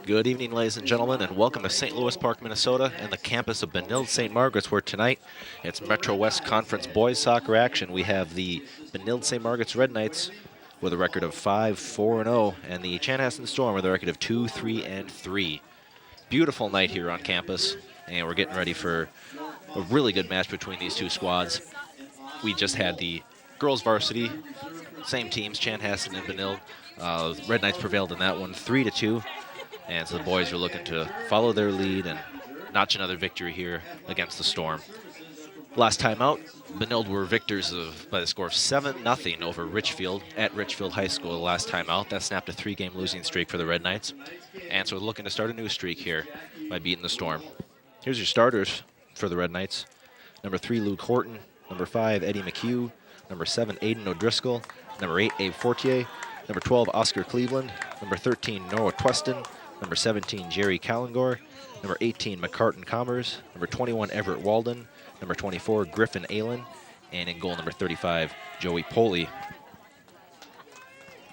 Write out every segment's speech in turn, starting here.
Good evening, ladies and gentlemen, and welcome to St. Louis Park, Minnesota, and the campus of Benilde St. Margaret's, where tonight it's Metro West Conference boys soccer action. We have the Benilde St. Margaret's Red Knights with a record of 5-4-0, and the Chanhassen Storm with a record of 2-3-3. Beautiful night here on campus, and we're getting ready for a really good match between these two squads. We just had the girls varsity, same teams, Chanhassen and Benilde. Red Knights prevailed in that one, 3-2. And so the boys are looking to follow their lead and notch another victory here against the Storm. Last time out, Benilde were victors by the score of 7-0 over Richfield at Richfield High School the last time out. That snapped a 3-game losing streak for the Red Knights. And so we're looking to start a new streak here by beating the Storm. Here's your starters for the Red Knights. Number 3, Luke Horton. Number 5, Eddie McHugh. Number 7, Aiden O'Driscoll. Number 8, Abe Fortier. Number 12, Oscar Cleveland. Number 13, Noah Tweston. Number 17, Jerry Callengore. Number 18, McCartan Commerce. Number 21, Everett Walden. Number 24, Griffin Aylen. And in goal, number 35, Joey Poley.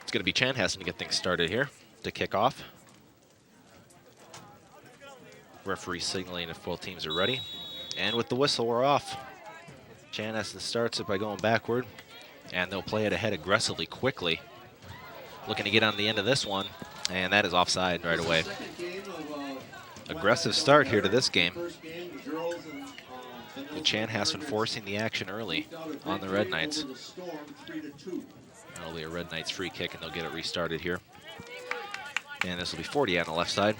It's going to be Chanhassen to get things started here to kick off. Referee signaling if both teams are ready. And with the whistle, we're off. Chanhassen starts it by going backward, and they'll play it ahead aggressively, quickly. Looking to get on the end of this one, and that is offside right away. Aggressive start here to this game. The Chanhassen forcing the action early on the Red Knights. That'll be a Red Knights free kick, and they'll get it restarted here. And this will be 40 on the left side.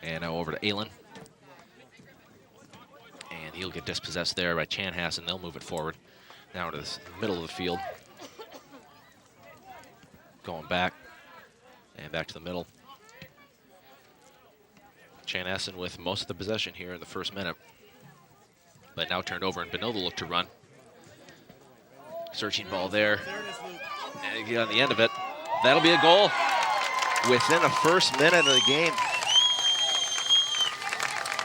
And now over to Aylen. And he'll get dispossessed there by Chanhassen. They'll move it forward. Now to the middle of the field. Going back. And back to the middle. Chanhassen with most of the possession here in the first minute. But now turned over, and Benilde will look to run. Searching ball there. And get on the end of it. That'll be a goal within the first minute of the game.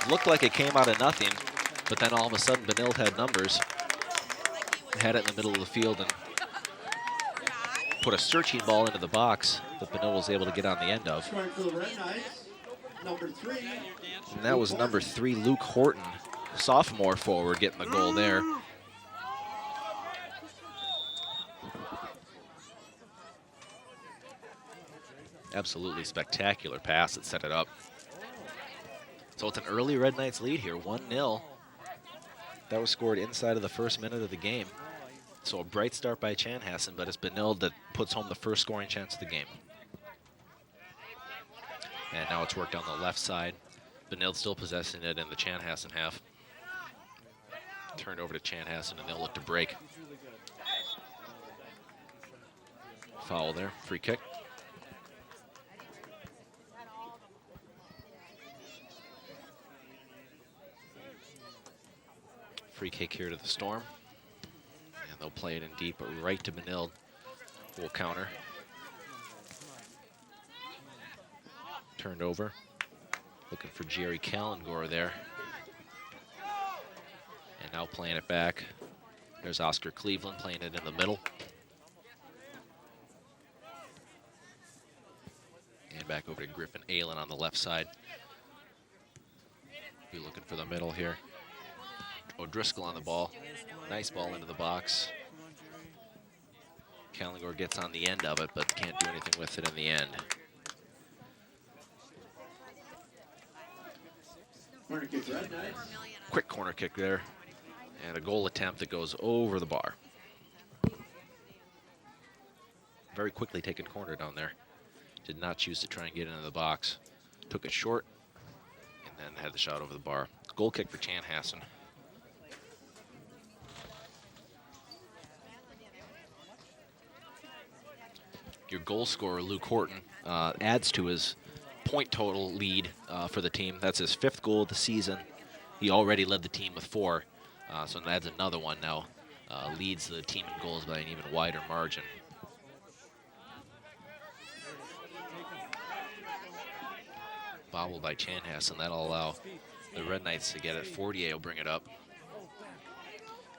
Looked like it came out of nothing, but then all of a sudden Benilde had numbers. Had it in the middle of the field and put a searching ball into the box that Benilde was able to get on the end of. And that was number 3, Luke Horton, sophomore forward, getting the goal there. Absolutely spectacular pass that set it up. So it's an early Red Knights lead here, 1-0. That was scored inside of the first minute of the game. So a bright start by Chanhassen, but it's Benilde that puts home the first scoring chance of the game. And now it's worked on the left side. Benilde still possessing it in the Chanhassen half. Turned over to Chanhassen, and they'll look to break. Foul there, free kick. Free kick here to the Storm. And they'll play it in deep, but right to Benilde. Full counter. Turned over. Looking for Jerry Callengore there. And now playing it back. There's Oscar Cleveland playing it in the middle. And back over to Griffin Aylen on the left side. Be looking for the middle here. O'Driscoll on the ball. Nice ball into the box. Callengore gets on the end of it, but can't do anything with it in the end. Quick corner kick there. And a goal attempt that goes over the bar. Very quickly taken corner down there. Did not choose to try and get into the box. Took it short, and then had the shot over the bar. Goal kick for Chanhassen. Your goal scorer, Luke Horton, adds to his point total lead for the team. That's his 5th goal of the season. He already led the team with 4, so it adds another one now. Leads the team in goals by an even wider margin. Bobbled by Chanhassen. That'll allow the Red Knights to get it. Fortier will bring it up.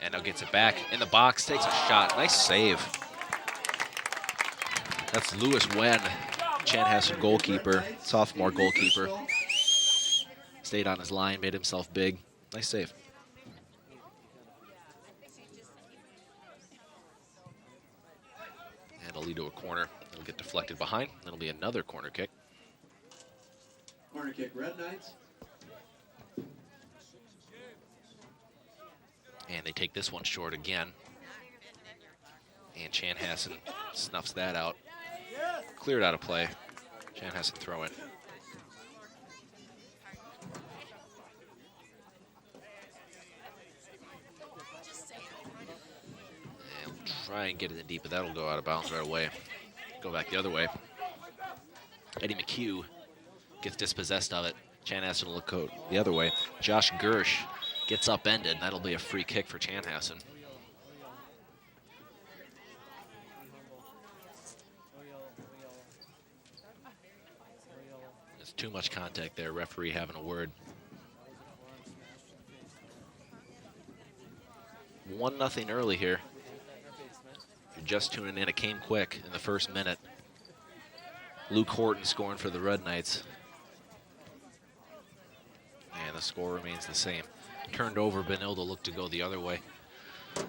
And now gets it back in the box, takes a shot. Nice save. That's Lewis Wen Chanhassen goalkeeper, sophomore goalkeeper. Stayed on his line, made himself big. Nice save. And it'll lead to a corner. It'll get deflected behind. It'll be another corner kick. Corner kick, Red Knights. And they take this one short again. And Chanhassen snuffs that out. Cleared out of play. Chanhassen throw in. And we'll try and get it in deep, but that'll go out of bounds right away. Go back the other way. Eddie McHugh gets dispossessed of it. Chanhassen will look the other way. Josh Gersh gets upended, and that'll be a free kick for Chanhassen. There's too much contact there. Referee having a word. 1-0 early here. If you're just tuning in, it came quick in the first minute. Luke Horton scoring for the Red Knights. And the score remains the same. Turned over, Benilde looked to go the other way.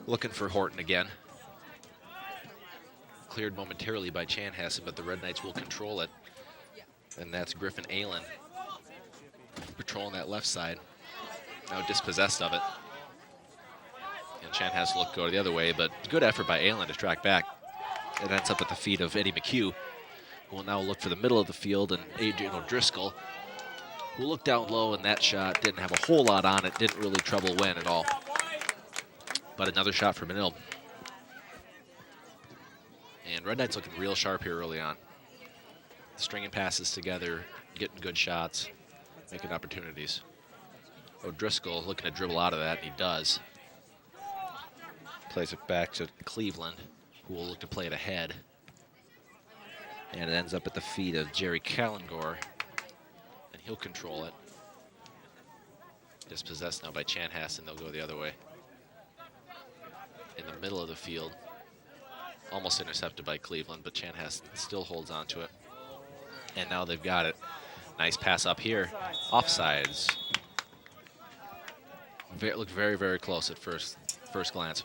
Looking for Horton again. Cleared momentarily by Chanhassen, but the Red Knights will control it. And that's Griffin Aylen patrolling that left side. Now dispossessed of it. And Chanhassen looked to go the other way, but good effort by Aylen to track back. It ends up at the feet of Eddie McHugh, who will now look for the middle of the field, and Adrian O'Driscoll, who looked down low, and that shot didn't have a whole lot on it, didn't really trouble Wynn at all. But another shot for Benilde. And Red Knights looking real sharp here early on. Stringing passes together, getting good shots, making opportunities. O'Driscoll looking to dribble out of that, and he does. Plays it back to Cleveland, who will look to play it ahead. And it ends up at the feet of Jerry Kalangor, and he'll control it. Dispossessed now by Chanhassen, they'll go the other way. In the middle of the field, almost intercepted by Cleveland, but Chanhassen still holds on to it. And now they've got it. Nice pass up here. Offsides. Looked very, very close at first glance.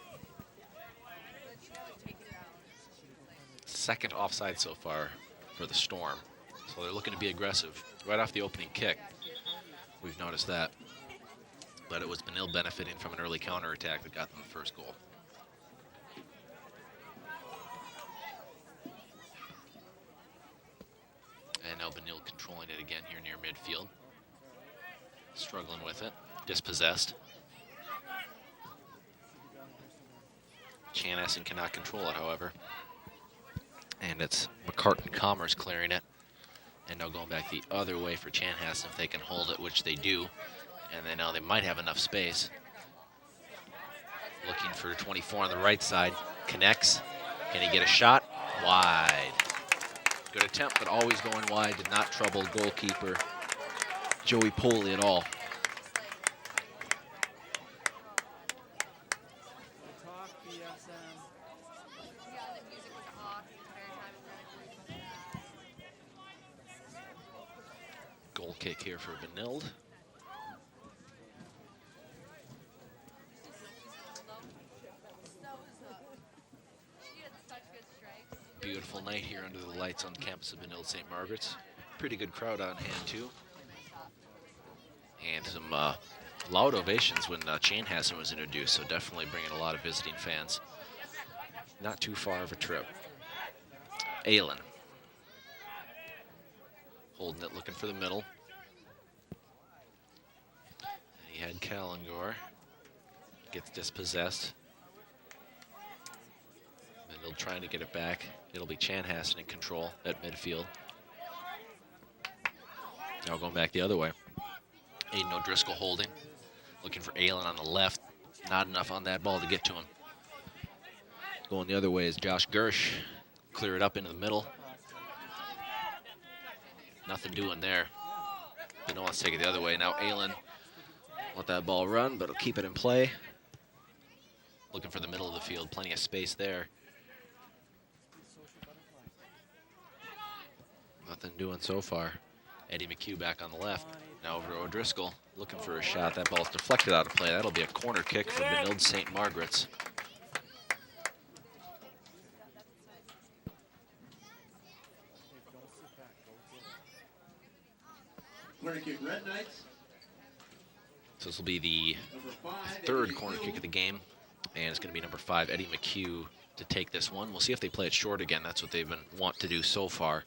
Second offside so far for the Storm. So they're looking to be aggressive right off the opening kick. We've noticed that. But it was Benilde benefiting from an early counterattack that got them the first goal. And now Benilde controlling it again here near midfield. Struggling with it. Dispossessed. Chanhassen cannot control it, however. And it's McCartan Commerce clearing it. And now going back the other way for Chanhassen if they can hold it, which they do. And then now they might have enough space. Looking for 24 on the right side. Connects. Can he get a shot? Wide. Good attempt, but always going wide. Did not trouble goalkeeper Joey Poley at all. Goal kick here for Benilde. Beautiful night here under the lights on the campus of Benilde St. Margaret's. Pretty good crowd on hand too. And some loud ovations when Chanhassen was introduced, so definitely bringing a lot of visiting fans. Not too far of a trip. Aylen. Holding it, looking for the middle. And he had Kalangor. Gets dispossessed. Benilde trying to get it back. It'll be Chanhassen in control at midfield. Now going back the other way. Aiden O'Driscoll holding. Looking for Aylen on the left. Not enough on that ball to get to him. Going the other way is Josh Gersh. Clear it up into the middle. Nothing doing there. Benilde wants to take it the other way. Now Aylen let that ball run, but he'll keep it in play. Looking for the middle of the field. Plenty of space there. Nothing doing so far. Eddie McHugh back on the left. Now over to O'Driscoll, looking for a shot. That ball's deflected out of play. That'll be a corner kick for Benilde St. Margaret's. Corner kick, Red Knights. So this will be the Number 5, third Eddie corner McHugh. kick of the game, and it's going to be number 5, Eddie McHugh, to take this one. We'll see if they play it short again. That's what they've been want to do so far.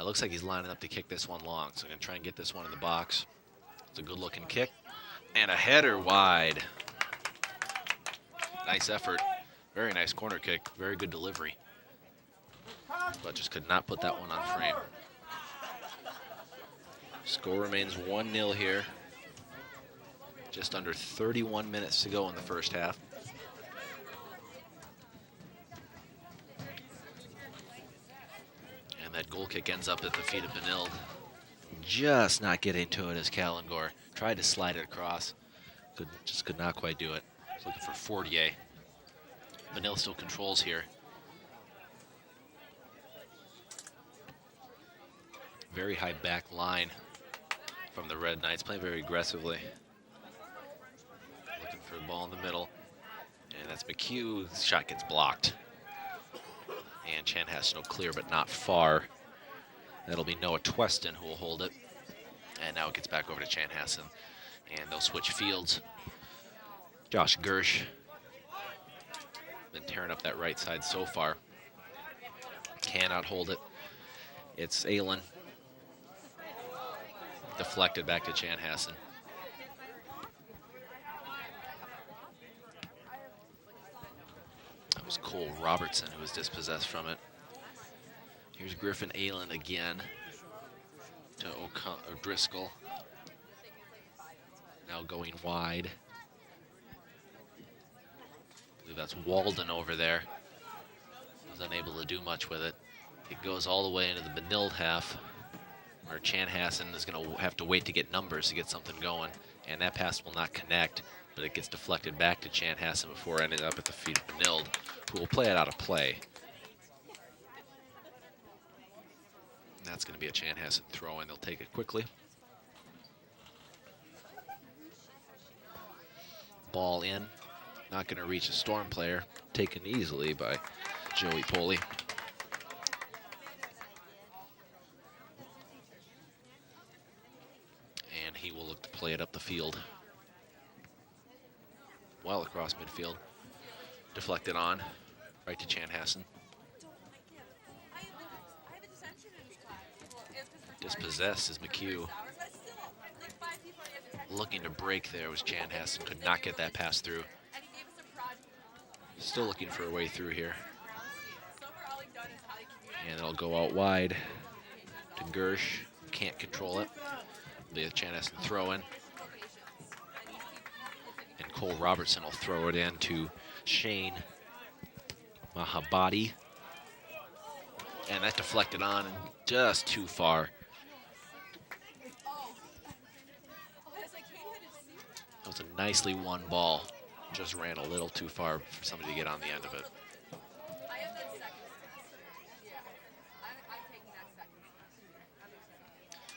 Looks like he's lining up to kick this one long, so I'm going to try and get this one in the box. It's a good-looking kick, and a header wide. Nice effort. Very nice corner kick. Very good delivery. But just could not put that one on frame. Score remains 1-0 here. Just under 31 minutes to go in the first half. And that goal kick ends up at the feet of Benilde. Just not getting to it as Callengore tried to slide it across. Just could not quite do it. He's looking for Fortier. Benilde still controls here. Very high back line from the Red Knights, playing very aggressively. Looking for the ball in the middle. And that's McHugh. His shot gets blocked. And Chanhassen will clear, but not far. That'll be Noah Tweston who will hold it. And now it gets back over to Chanhassen. And they'll switch fields. Josh Gersh been tearing up that right side so far. Cannot hold it. It's Aylen. Deflected back to Chanhassen. That was Cole Robertson who was dispossessed from it. Here's Griffin Aylen again to O'Driscoll. Now going wide. I believe that's Walden over there. Was unable to do much with it. It goes all the way into the Benilde half, where Chanhassen is going to have to wait to get numbers to get something going. And that pass will not connect, but it gets deflected back to Chanhassen before ending up at the feet of Benilde, who will play it out of play. And that's going to be a Chanhassen throw in. They'll take it quickly. Ball in. Not going to reach a Storm player. Taken easily by Joey Poley. And he will look to play it up the field. Well across midfield. Deflected on. Right to Chanhassen. Dispossessed is McHugh. Looking to break there was Chanhassen. Could not get that pass through. Still looking for a way through here. And it'll go out wide to Gersh. Can't control it. Be a Chanhassen throw in. And Cole Robertson will throw it in to Shane Mahabadi. And that deflected on and just too far. That was a nicely won ball. Just ran a little too far for somebody to get on the end of it.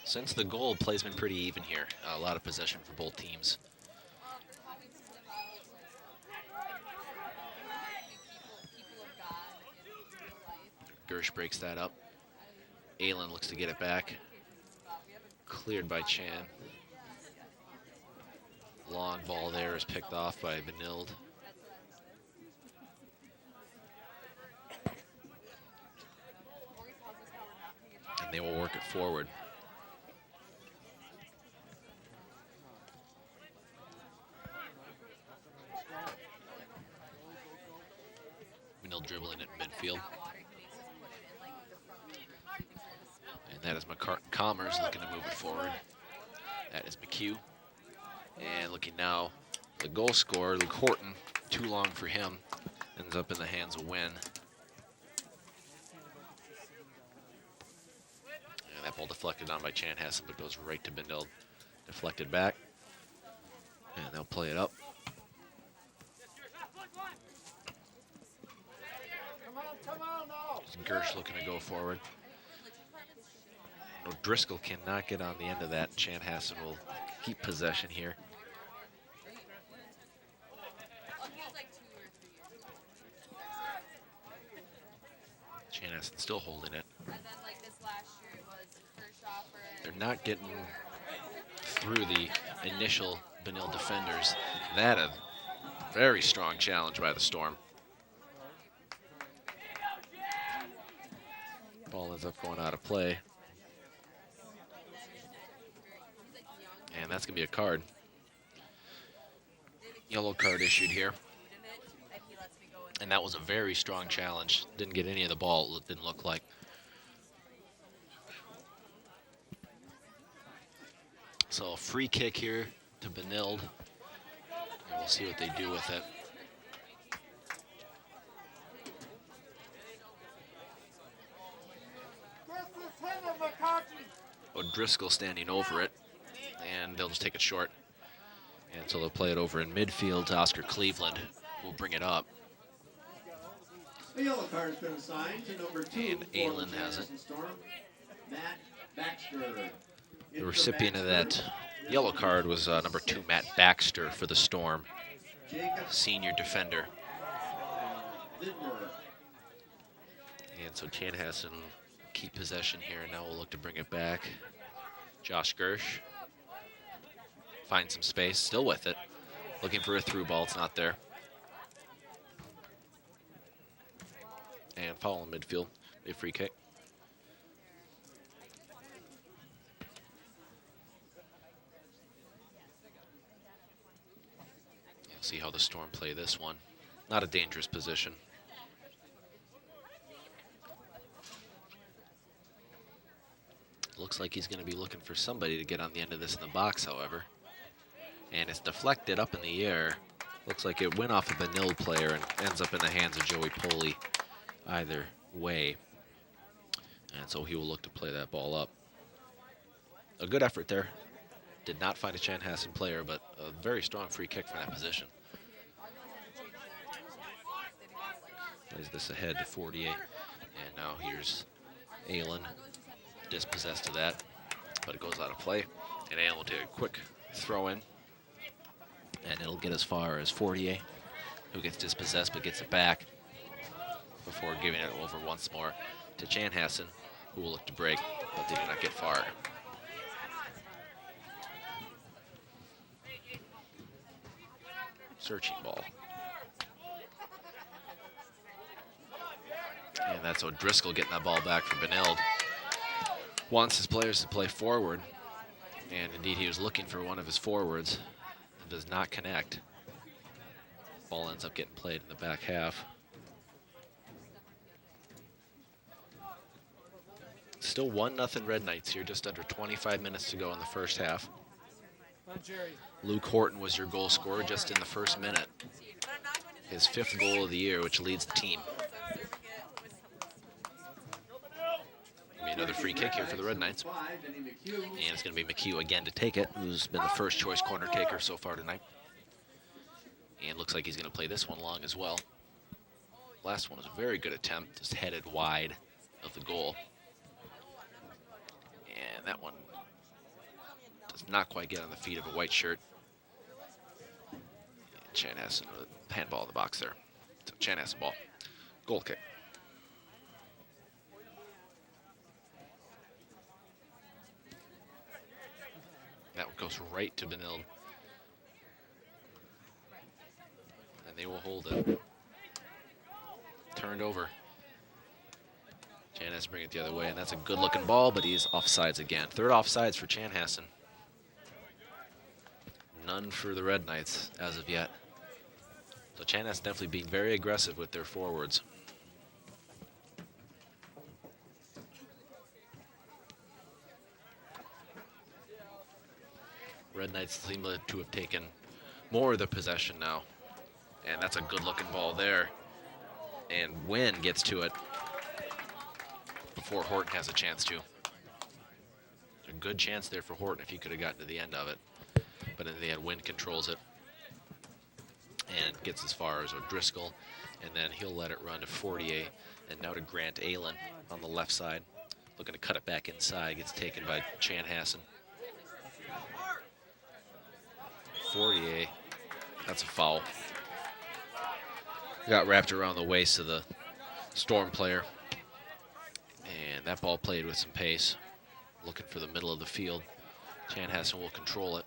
Since the goal, play's been pretty even here. A lot of possession for both teams. Gersh breaks that up. Aylen looks to get it back. Cleared by Chan. Long ball there is picked off by Benilde. And they will work it forward. Benilde dribbling it in midfield. And that is Commerce looking to move it forward. That is McHugh. And looking now, the goal scorer, Luke Horton, too long for him. Ends up in the hands of Wynn. And that ball deflected on by Chanhassen, but goes right to Benilde. Deflected back. And they'll play it up. Gersh looking to go forward. O'Driscoll cannot get on the end of that. Chanhassen will keep possession here. Chanhassen still holding it. They're not getting through the initial Benilde defenders. That a very strong challenge by the Storm. Ball ends up going out of play. And that's going to be a card. Yellow card issued here. And that was a very strong challenge. Didn't get any of the ball, it didn't look like. So a free kick here to Benilde. And we'll see what they do with it. O'Driscoll standing over it, and they'll just take it short. And so they'll play it over in midfield to Oscar Cleveland, who will bring it up. A yellow card has been assigned to number 2. And Aylin has it. Storm, Matt Baxter. The recipient of that yellow card was number 2, Matt Baxter, for the Storm, senior defender. And so Chanhassen keep possession here, and now we'll look to bring it back. Josh Gersh finds some space, still with it, looking for a through ball. It's not there. And foul in midfield, a free kick. You'll see how the Storm play this one. Not a dangerous position. Looks like he's going to be looking for somebody to get on the end of this in the box, however. And it's deflected up in the air. Looks like it went off a Benilde player and ends up in the hands of Joey Poley either way. And so he will look to play that ball up. A good effort there. Did not find a Chanhassen player, but a very strong free kick from that position. Plays this ahead to Fortier. And now here's Aylin. Dispossessed of that, but it goes out of play. And Aylin will take a quick throw in. And it'll get as far as Fortier, who gets dispossessed but gets it back before giving it over once more to Chanhassen, who will look to break, but they do not get far. Searching ball. And that's O'Driscoll getting that ball back for Benilde. Wants his players to play forward, and indeed he was looking for one of his forwards. It does not connect. Ball ends up getting played in the back half. Still 1-0 Red Knights here, just under 25 minutes to go in the first half. Luke Horton was your goal scorer just in the first minute. His 5th goal of the year, which leads the team. Another free kick here for the Red Knights. And it's going to be McHugh again to take it, who's been the first choice corner taker so far tonight. And looks like he's going to play this one long as well. Last one was a very good attempt, just headed wide of the goal. And that one does not quite get on the feet of a white shirt. And Chanhassen with a handball in the box there. So Chanhassen ball. Goal kick. That goes right to Benilde. And they will hold it. Turned over. Chanhassen bring it the other way, and that's a good-looking ball, but he's offsides again. 3rd offsides for Chanhassen. None for the Red Knights as of yet. So Chanhassen definitely being very aggressive with their forwards. Red Knights seem to have taken more of the possession now. And that's a good-looking ball there. And Wynn gets to it before Horton has a chance to. A good chance there for Horton if he could have gotten to the end of it. But in the end, Wynn controls it and gets as far as O'Driscoll. And then he'll let it run to Fortier. And now to Grant Aylin on the left side. Looking to cut it back inside. Gets taken by Chanhassen. Fortier. That's a foul. Got wrapped around the waist of the Storm player. And that ball played with some pace. Looking for the middle of the field. Chanhassen will control it.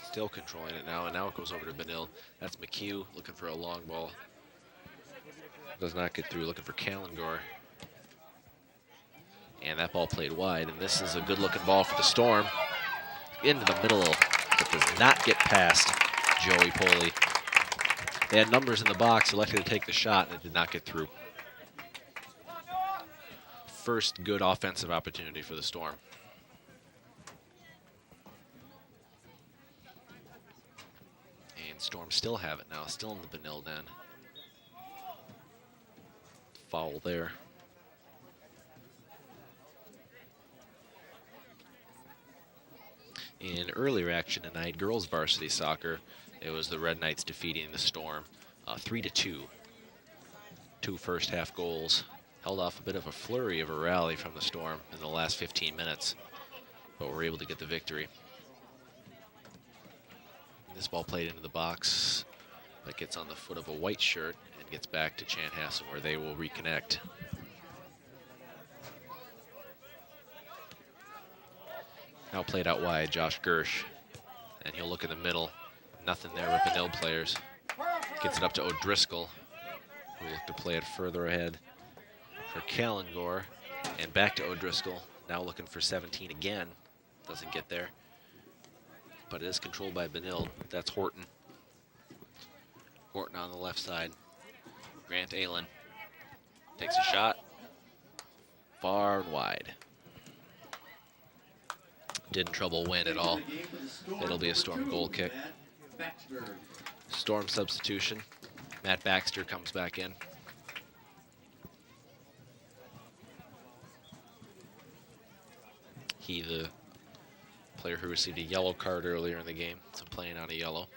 Still controlling it now, and now it goes over to Benilde. That's McHugh looking for a long ball. Does not get through, looking for Kalengor. And that ball played wide, and this is a good-looking ball for the Storm. Into the middle, but does not get past Joey Poley. They had numbers in the box, elected to take the shot, and it did not get through. First good offensive opportunity for the Storm. And Storm still have it now, still in the Benilde end. Foul there. In earlier action tonight, girls varsity soccer, it was the Red Knights defeating the Storm 3-2. 2 first half goals. Held off a bit of a flurry of a rally from the Storm in the last 15 minutes, but were able to get the victory. This ball played into the box, but gets on the foot of a white shirt and gets back to Chanhassen where they will reconnect. Now played out wide, Josh Gersh, and he'll look in the middle. Nothing there with Benilde players. Gets it up to O'Driscoll, who will look to play it further ahead for Kalengor, and back to O'Driscoll. Now looking for 17 again. Doesn't get there, but it is controlled by Benilde. That's Horton. Horton on the left side. Grant Aylen takes a shot. Far and wide. Didn't trouble win at all. It'll be a Storm goal kick. Storm substitution. Matt Baxter comes back in. He, the player who received a yellow card earlier in the game, so playing on a yellow.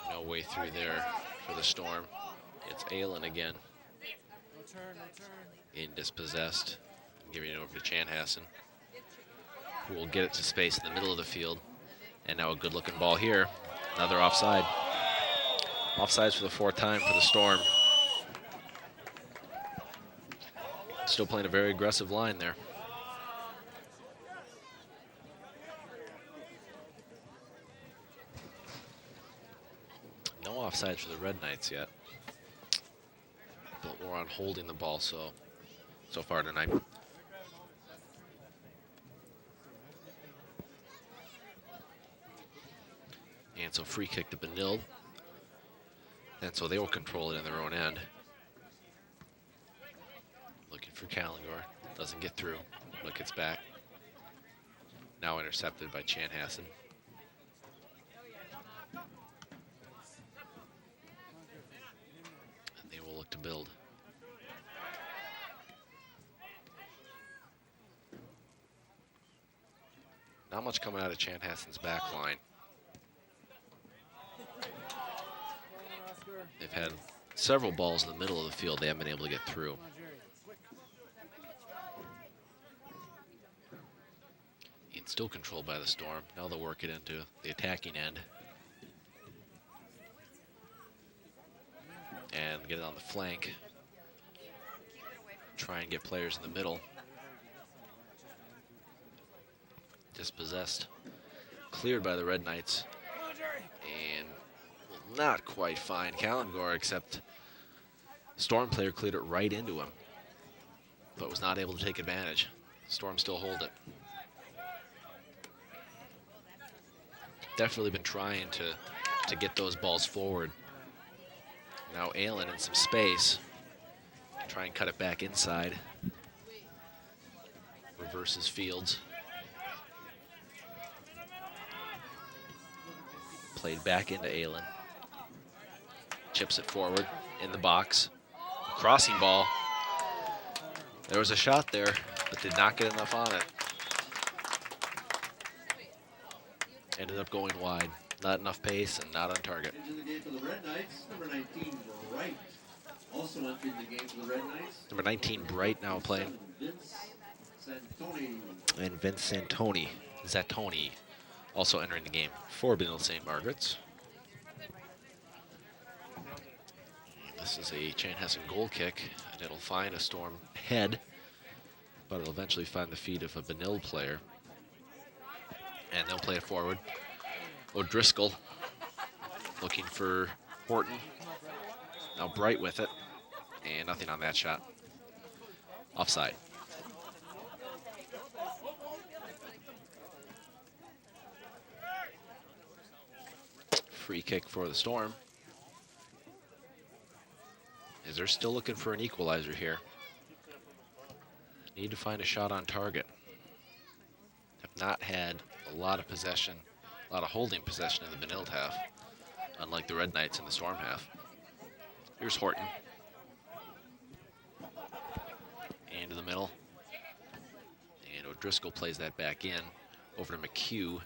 No way through there for the Storm. It's Aylen again. In dispossessed, giving it over to Chanhassen, who will get it to space in the middle of the field. And now a good-looking ball here. Another offside. Offsides for the 4th time for the Storm. Still playing a very aggressive line there. No offsides for the Red Knights yet. But we're on holding the ball so far tonight. And so free kick to Benilde. And so they will control it in their own end. Looking for Kalengor. Doesn't get through, but gets back. Now intercepted by Chanhassen. And they will look to build. Not much coming out of Chanhassen's back line. They've had several balls in the middle of the field they haven't been able to get through. And still controlled by the Storm. Now they'll work it into the attacking end. And get it on the flank. Try and get players in the middle. Dispossessed. Cleared by the Red Knights. And will not quite find Kalengor, except Storm player cleared it right into him, but was not able to take advantage. Storm still hold it. Definitely been trying to get those balls forward. Now Aylen in some space. Try and cut it back inside. Reverses Fields. Played back into Aylen. Chips it forward in the box. Crossing ball. There was a shot there, but did not get enough on it. Ended up going wide. Not enough pace and not on target. Into the game for the Red Knights, number 19, Bright. Also entering the game for the Red Knights. Number 19, Bright, now playing. Vince Santoni. And Vince Santoni, Zattoni, also entering the game for Benilde St. Margaret's. And this is a Chanhassen goal kick, and it'll find a Storm head, but it'll eventually find the feet of a Benilde player. And they'll play it forward. O'Driscoll looking for Horton. Now Bright with it, and nothing on that shot. Offside. Free kick for the Storm. As they're still looking for an equalizer here. Need to find a shot on target. Have not had a lot of possession, a lot of holding possession in the Benilde half, unlike the Red Knights in the Storm half. Here's Horton. Into the middle. And O'Driscoll plays that back in. Over to McHugh.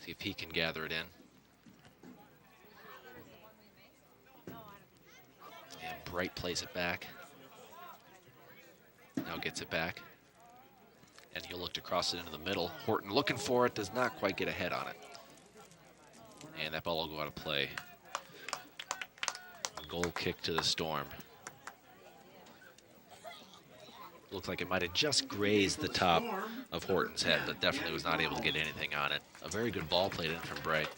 See if he can gather it in. And Bright plays it back. Now gets it back. And he'll look to cross it into the middle. Horton looking for it, does not quite get a head on it. And that ball will go out of play. Goal kick to the Storm. Looked like it might have just grazed the top of Horton's head, but definitely was not able to get anything on it. A very good ball played in from Bright.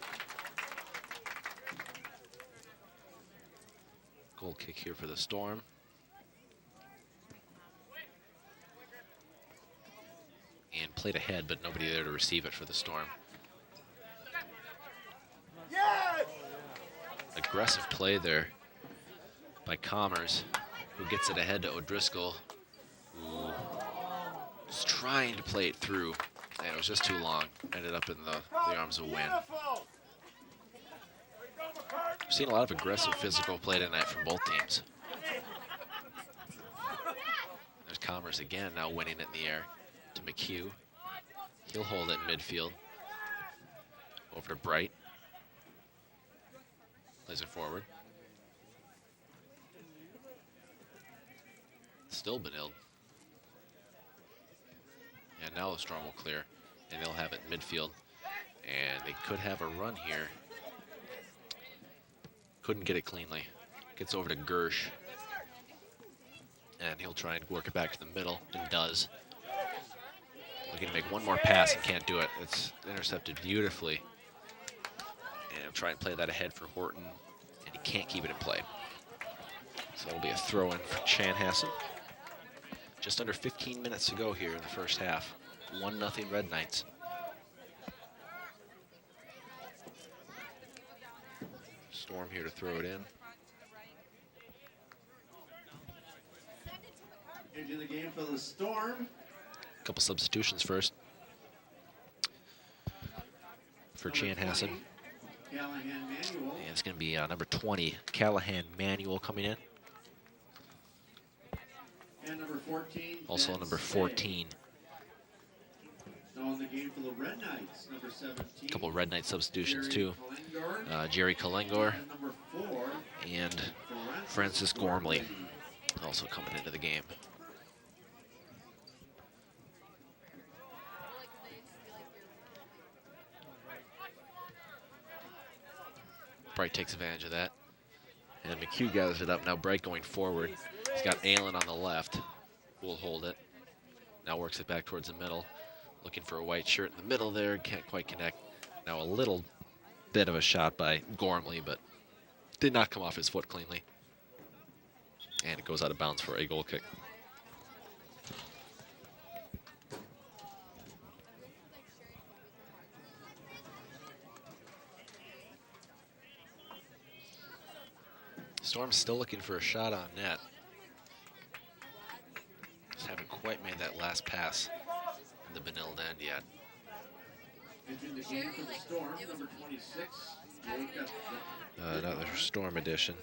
Goal kick here for the Storm. And played ahead, but nobody there to receive it for the Storm. Yes! Aggressive play there by Commerce, who gets it ahead to O'Driscoll, who was trying to play it through, and it was just too long. Ended up in the arms of Wynn. We've seen a lot of aggressive physical play tonight from both teams. There's Commerce again, now winning it in the air to McHugh. He'll hold it in midfield. Over to Bright. Plays it forward. Still Benilde. And now the Storm will clear, and they'll have it in midfield. And they could have a run here. Couldn't get it cleanly. Gets over to Gersh. And he'll try and work it back to the middle, and does. Looking to make one more pass and can't do it. It's intercepted beautifully. And he'll try and play that ahead for Horton, and he can't keep it in play. So that'll be a throw-in for Chanhassen. Just under 15 minutes to go here in the first half. 1-0 Red Knights. Storm here to throw it in. Into the game for the Storm. A couple substitutions first. For Chanhassen. Callahan Manuel. And it's going to be number 20, Callahan Manuel, coming in. And number 14. Also Ben number Stay. 14. Now in the game for the Red Knights, number 17. A couple Red Knight substitutions Jerry too. Kalengor. Jerry Kalengor And number 4. and Francis Gormley also coming into the game. Bright takes advantage of that. And McHugh gathers it up. Now Bright going forward. He's got Allen on the left, who will hold it. Now works it back towards the middle. Looking for a white shirt in the middle there. Can't quite connect. Now a little bit of a shot by Gormley, but did not come off his foot cleanly. And it goes out of bounds for a goal kick. Storm's still looking for a shot on net. Just haven't quite made that last pass in the Benilde end yet. Entering the game for the Storm, number 26. Jacob. Another Storm edition.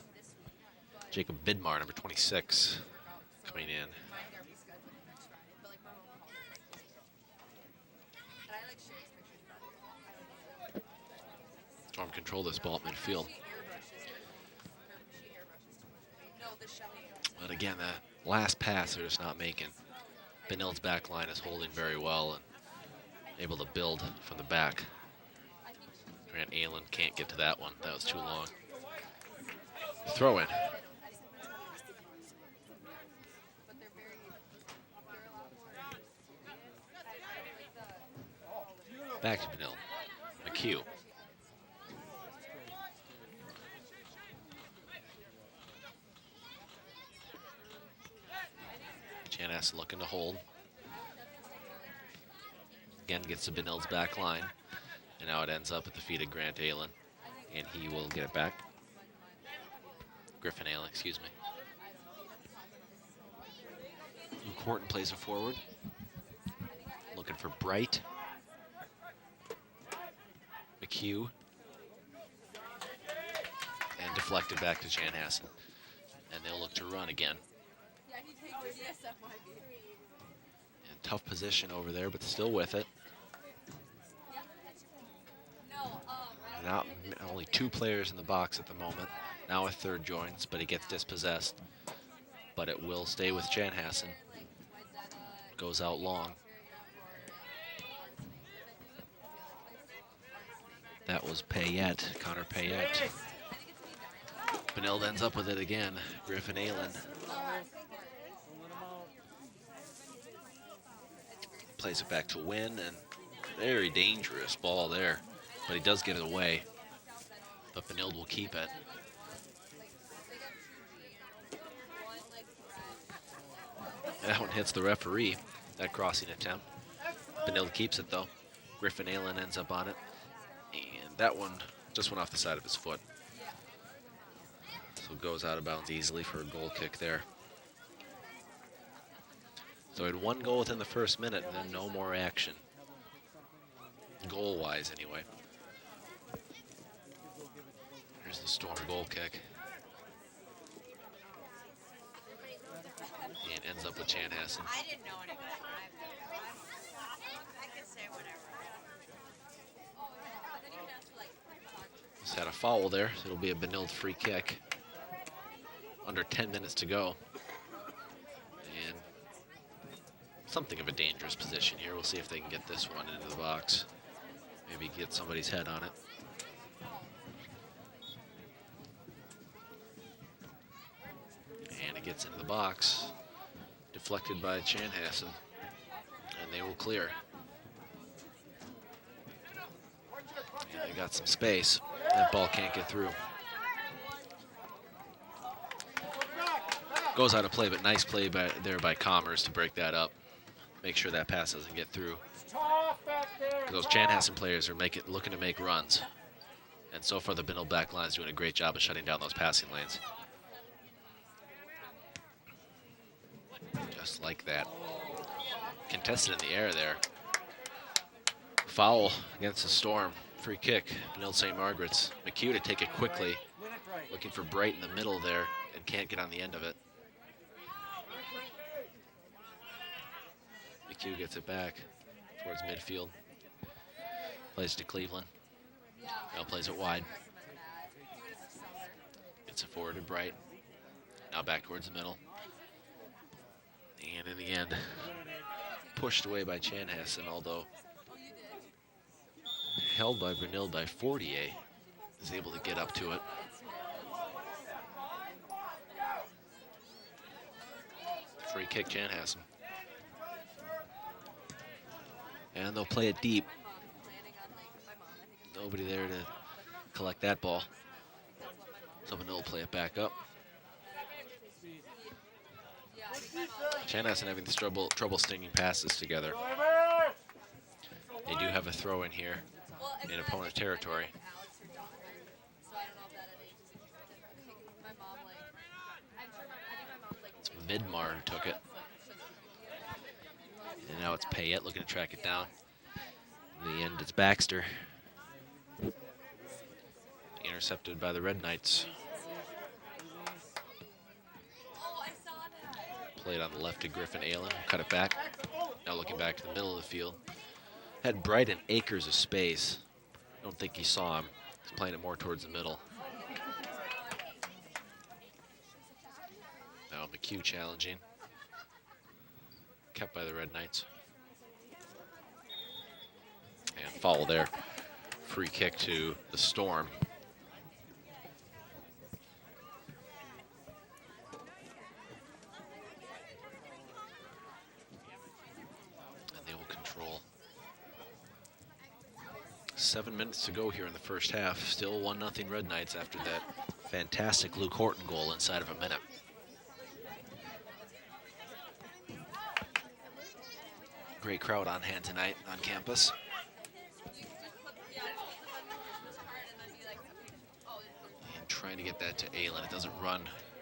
Jacob Vidmar, number 26, coming in. Storm control this ball at midfield. But again, that last pass they're just not making. Benilde's back line is holding very well and able to build from the back. Grant Aylen can't get to that one. That was too long. Throw in. Back to Benilde. McHugh. Chanhassen looking to hold. Again, gets to Benilde's back line. And now it ends up at the feet of Grant Aylen. And he will get it back. Griffin Aylen, excuse me. Luke Horton plays it forward. Looking for Bright. McHugh. And deflected back to Chanhassen. And they'll look to run again. And tough position over there, but still with it. Not only 2 players in the box at the moment. Now a third joins, but he gets dispossessed. But it will stay with Chanhassen. Goes out long. That was Payette, Connor Payette. Benilde ends up with it again. Griffin Aylen. Plays it back to Wynn, and very dangerous ball there. But he does get it away. But Benilde will keep it. That one hits the referee, that crossing attempt. Benilde keeps it though. Griffin Aylen ends up on it. And that one just went off the side of his foot. So it goes out of bounds easily for a goal kick there. So he had 1 goal within the first minute and then no more action. Goal-wise anyway. Here's the Storm goal kick. And ends up with Chanhassen. I didn't know any better. I can say whatever. Just had a foul there. It'll be a Benilde free kick. Under 10 minutes to go. And something of a dangerous position here. We'll see if they can get this one into the box. Maybe get somebody's head on it. And it gets into the box. Deflected by Chanhassen. And they will clear. And they got some space. That ball can't get through. Goes out of play, but nice play there by Commerce to break that up. Make sure that pass doesn't get through. Those Chanhassen players are looking to make runs. And so far the Benilde back line is doing a great job of shutting down those passing lanes. Just like that. Contested in the air there. Foul against the Storm. Free kick, Benilde St. Margaret's. McHugh to take it quickly. Looking for Bright in the middle there and can't get on the end of it. McHugh gets it back towards midfield. Plays to Cleveland. Now plays it wide. Gets it forward to Bright. Now back towards the middle. And in the end, pushed away by Chanhassen, although held by Benilde by Fortier, is able to get up to it. Free kick, Chanhassen. And they'll play it deep. Nobody there to collect that ball. So Benilde will play it back up. Chanhassen having this trouble stinging passes together. They do have a throw in here in opponent territory. It's Vidmar who took it. And now it's Payette looking to track it down. In the end, it's Baxter. Intercepted by the Red Knights. Played on the left to Griffin Aylen. Cut it back. Now looking back to the middle of the field. Had Bright and acres of space. Don't think he saw him. He's playing it more towards the middle. Now McHugh challenging. Kept by the Red Knights. And foul there. Free kick to the Storm. And they will control. 7 minutes to go here in the first half. Still 1-0 Red Knights after that fantastic Luke Horton goal inside of a minute. Great crowd on hand tonight on campus. And trying to get that to Aylin. It doesn't run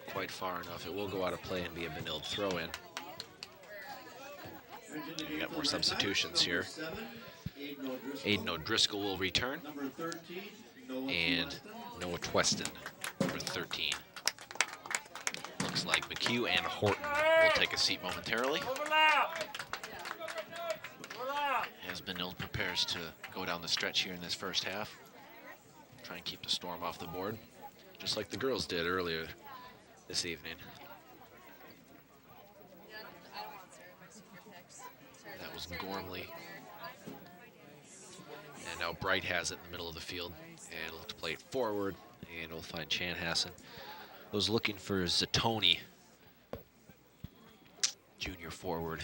quite far enough. It will go out of play and be a Benilde throw-in. We got more substitutions here. Aiden O'Driscoll will return. And Noah Tweston, number 13. Looks like McHugh and Horton will take a seat momentarily. As Benilde prepares to go down the stretch here in this first half. Try and keep the Storm off the board, just like the girls did earlier this evening. That was Gormley. And now Bright has it in the middle of the field. And will play it forward, and we'll find Chanhassen. Was looking for Zatoni, junior forward.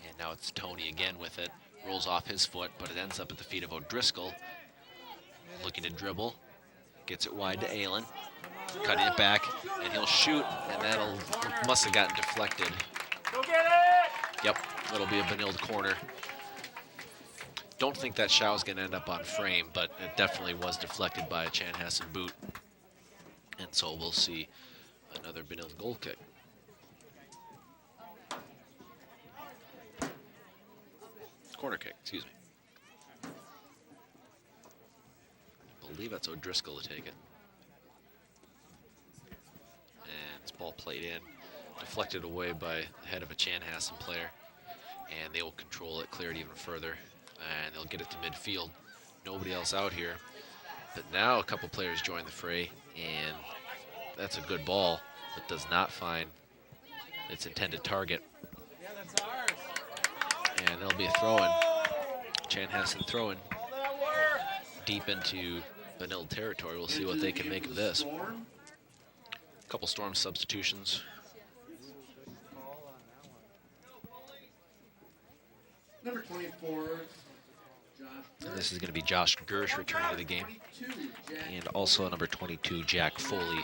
And now it's Tony again with it. Rolls off his foot, but it ends up at the feet of O'Driscoll. Looking to dribble. Gets it wide to Aylin. Cutting it back, and he'll shoot, and that'll must have gotten deflected. Go get it! Yep, it'll be a Benilde corner. Don't think that shot was going to end up on frame, but it definitely was deflected by a Chanhassen boot. And so we'll see another Benilde goal kick. Corner kick, excuse me. I believe that's O'Driscoll to take it. And this ball played in, deflected away by the head of a Chanhassen player. And they will control it, clear it even further. And they'll get it to midfield. Nobody else out here. But now a couple players join the fray, and that's a good ball, but does not find its intended target. Yeah, that's ours. And there'll be a throw-in. Chanhassen throwing deep into Benilde territory. We'll see what they can make of this. A couple Storm substitutions. Number 24, Josh. And this is going to be Josh Gersh returning to the game. And also number 22, Jack Foley.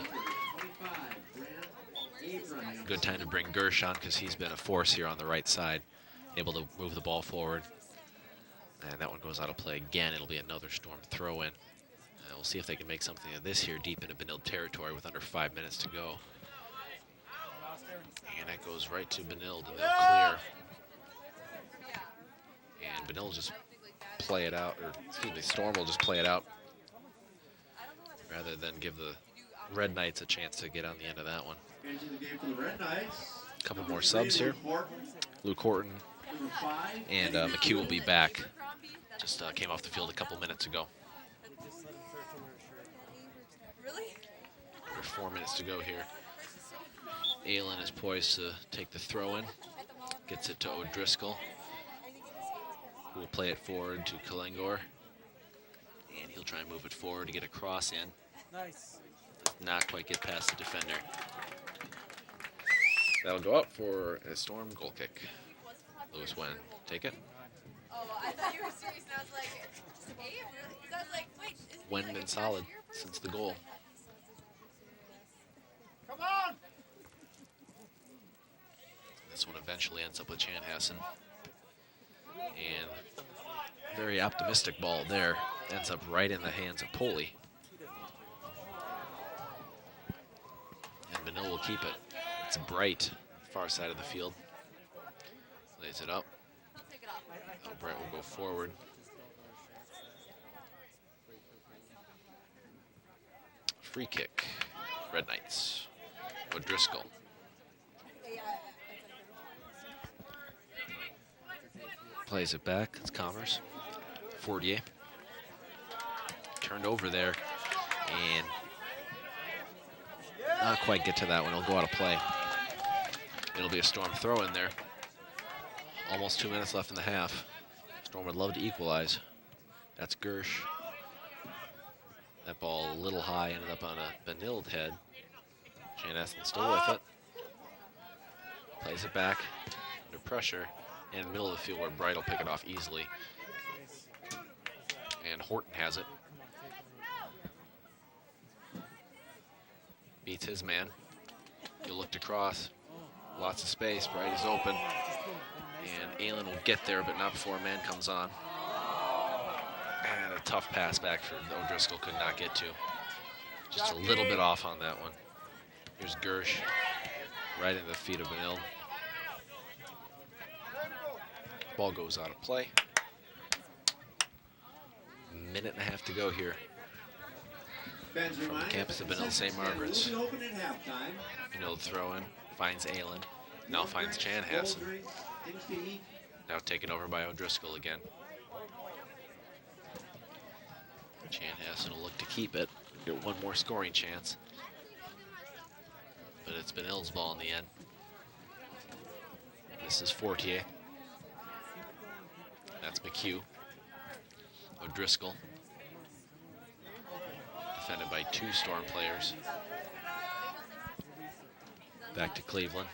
Good time to bring Gersh on because he's been a force here on the right side. Able to move the ball forward. And that one goes out of play again. It'll be another Storm throw-in. We'll see if they can make something of this here deep into Benilde territory with under 5 minutes to go. And that goes right to Benilde, and they'll clear. And Benilde just play it out, or excuse me, Storm will just play it out rather than give the Red Knights a chance to get on the end of that one. Into the game for the Red Knights. A couple more subs here. Luke Horton Number 5. and McHugh will be back. Just came off the field a couple minutes ago. Really? Under 4 minutes to go here. Aylin is poised to take the throw-in. Gets it to O'Driscoll, who will play it forward to Kalengor. And he'll try and move it forward to get a cross in. Nice. Not quite get past the defender. That'll go up for a Storm goal kick. Lewis Wen, take it. Oh, I thought you were serious, and I was like, Abe, really? 'Cause I was like, wait, isn't he Wen like been a solid cashier? since the goal. Come on! This one eventually ends up with Chanhassen. And very optimistic ball there. Ends up right in the hands of Poley. And Benilde will keep it. It's Bright, far side of the field. Lays it up. Take it off. Now Bright will go forward. Free kick. Red Knights. O'Driscoll. Plays it back. It's Commerce. Fortier. turned over there and not quite get to that one. It'll go out of play. It'll be a Storm throw in there. Almost 2 minutes left in the half. Storm would love to equalize. That's Gersh. That ball a little high, ended up on a Benilde head. Chanhassen still with it. Plays it back under pressure in the middle of the field where Bright will pick it off easily. And Horton has it. Beats his man. He looked across. Lots of space. Bright is open. And Aylin will get there, but not before a man comes on. And a tough pass back for O'Driscoll, could not get to. Just a little bit off on that one. Here's Gersh, right into the feet of Benilde. Ball goes out of play. Minute and a half to go here. From the campus of Benilde St. Margaret's. Benilde throw in, finds Aylin, now finds Chanhassen. Now taken over by O'Driscoll again. Chanhassen will look to keep it, get one more scoring chance. But it's Benilde's ball in the end. This is Fortier. That's McHugh. O'Driscoll. Defended by 2 Storm players. Back to Cleveland.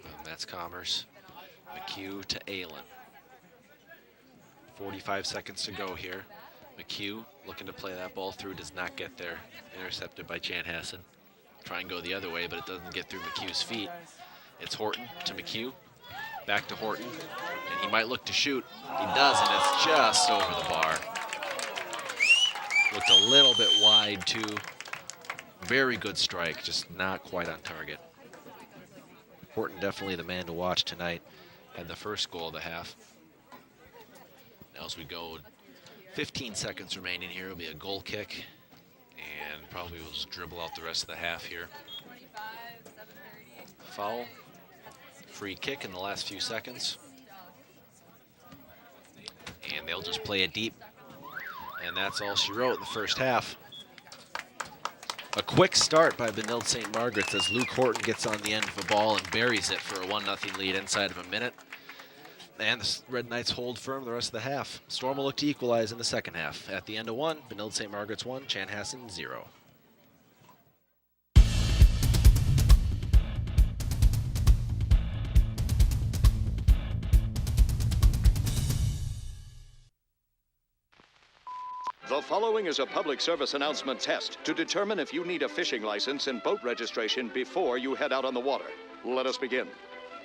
And that's Commerce. McHugh to Aylin. 45 seconds to go here. McHugh looking to play that ball through, does not get there. Intercepted by Chanhassen. Try and go the other way, but it doesn't get through McHugh's feet. It's Horton to McHugh. Back to Horton. And he might look to shoot. He does, and it's just over the bar. Looked a little bit wide, too. Very good strike, just not quite on target. Horton definitely the man to watch tonight. Had the first goal of the half. Now as we go, 15 seconds remaining here. It'll be a goal kick. And probably we'll just dribble out the rest of the half here. Foul. Free kick in the last few seconds. And they'll just play it deep. And that's all she wrote in the first half. A quick start by Benilde St. Margaret's as Luke Horton gets on the end of a ball and buries it for a 1-0 lead inside of a minute. And the Red Knights hold firm the rest of the half. Storm will look to equalize in the second half. At the end of 1, Benilde St. Margaret's 1, Chanhassen 0. The following is a public service announcement test to determine if you need a fishing license and boat registration before you head out on the water. Let us begin.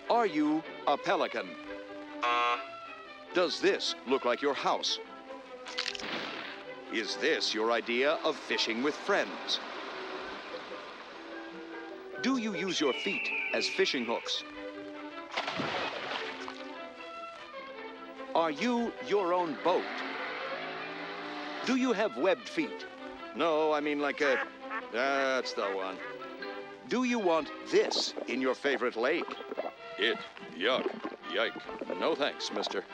Are you a pelican? Does this look like your house? Is this your idea of fishing with friends? Do you use your feet as fishing hooks? Are you your own boat? Do you have webbed feet? No, I mean like a... That's the one. Do you want this in your favorite lake? Yuck, yike. No thanks, mister.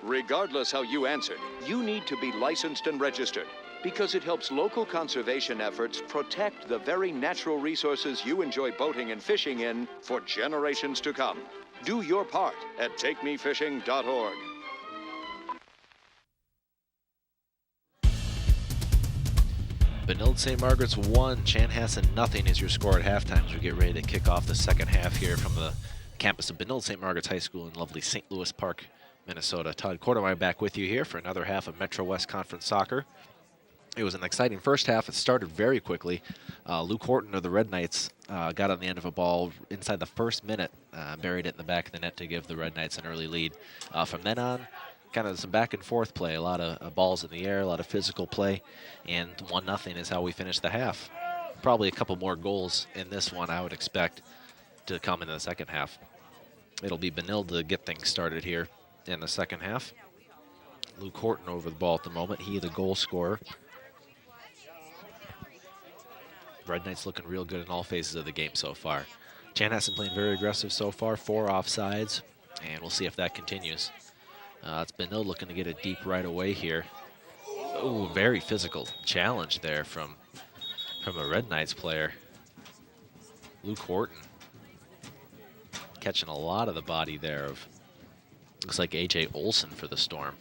Regardless how you answered, you need to be licensed and registered because it helps local conservation efforts protect the very natural resources you enjoy boating and fishing in for generations to come. Do your part at takemefishing.org. Benilde St. Margaret's 1, Chanhassen 0 is your score at halftime as we get ready to kick off the second half here from the campus of Benilde St. Margaret's High School in lovely St. Louis Park, Minnesota. Todd Quartermeyer back with you here for another half of Metro West Conference Soccer. It was an exciting first half. It started very quickly. Luke Horton of the Red Knights got on the end of a ball inside the first minute, buried it in the back of the net to give the Red Knights an early lead. From then on, kind of some back and forth play, a lot of balls in the air, a lot of physical play, and 1-0 is how we finished the half. Probably a couple more goals in this one I would expect to come in the second half. It'll be Benilde to get things started here in the second half. Luke Horton over the ball at the moment, he the goal scorer. Red Knights looking real good in all phases of the game so far. Chanhassen playing very aggressive so far, 4 offsides, and we'll see if that continues. It's Benilde looking to get it deep right away here. Oh, very physical challenge there from a Red Knights player. Luke Horton catching a lot of the body there of, looks like AJ Olson for the Storm.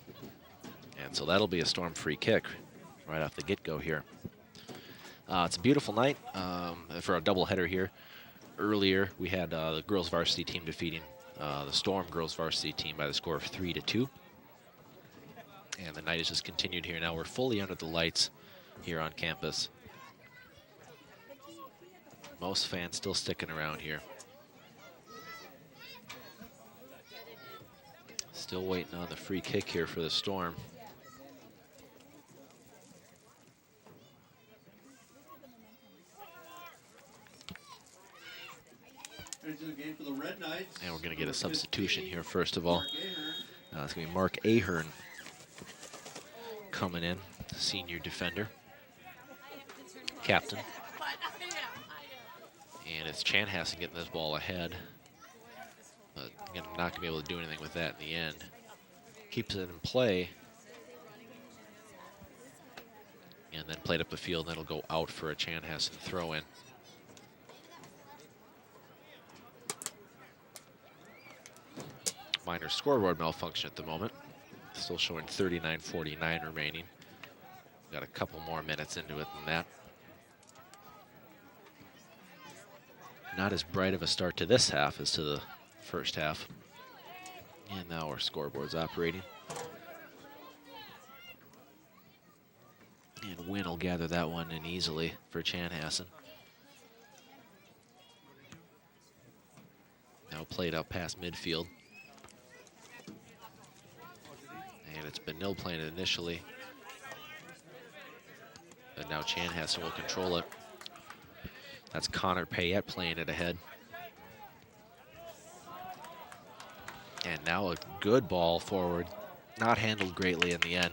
And so that'll be a Storm free kick right off the get-go here. It's a beautiful night for a doubleheader here. Earlier, we had the girls varsity team defeating the Storm girls varsity team by the score of 3-2. And the night has just continued here. Now we're fully under the lights here on campus. Most fans still sticking around here. Still waiting on the free kick here for the Storm. Into the game for the Red Knights. And we're going to get a substitution here first of all. Mark Ahern. It's going to be Mark Ahern coming in, senior defender, captain. And it's Chanhassen getting this ball ahead. But again, not going to be able to do anything with that in the end. Keeps it in play. And then played up the field, and that'll go out for a Chanhassen throw-in. Minor scoreboard malfunction at the moment. Still showing 39:49 remaining. Got a couple more minutes into it than that. Not as bright of a start to this half as to the first half. And now our scoreboard's operating. And Wynn will gather that one in easily for Chanhassen. Now played up past midfield. And it's Benilde playing it initially. And now Chanhassen will control it. That's Connor Payette playing it ahead. And now a good ball forward. Not handled greatly in the end.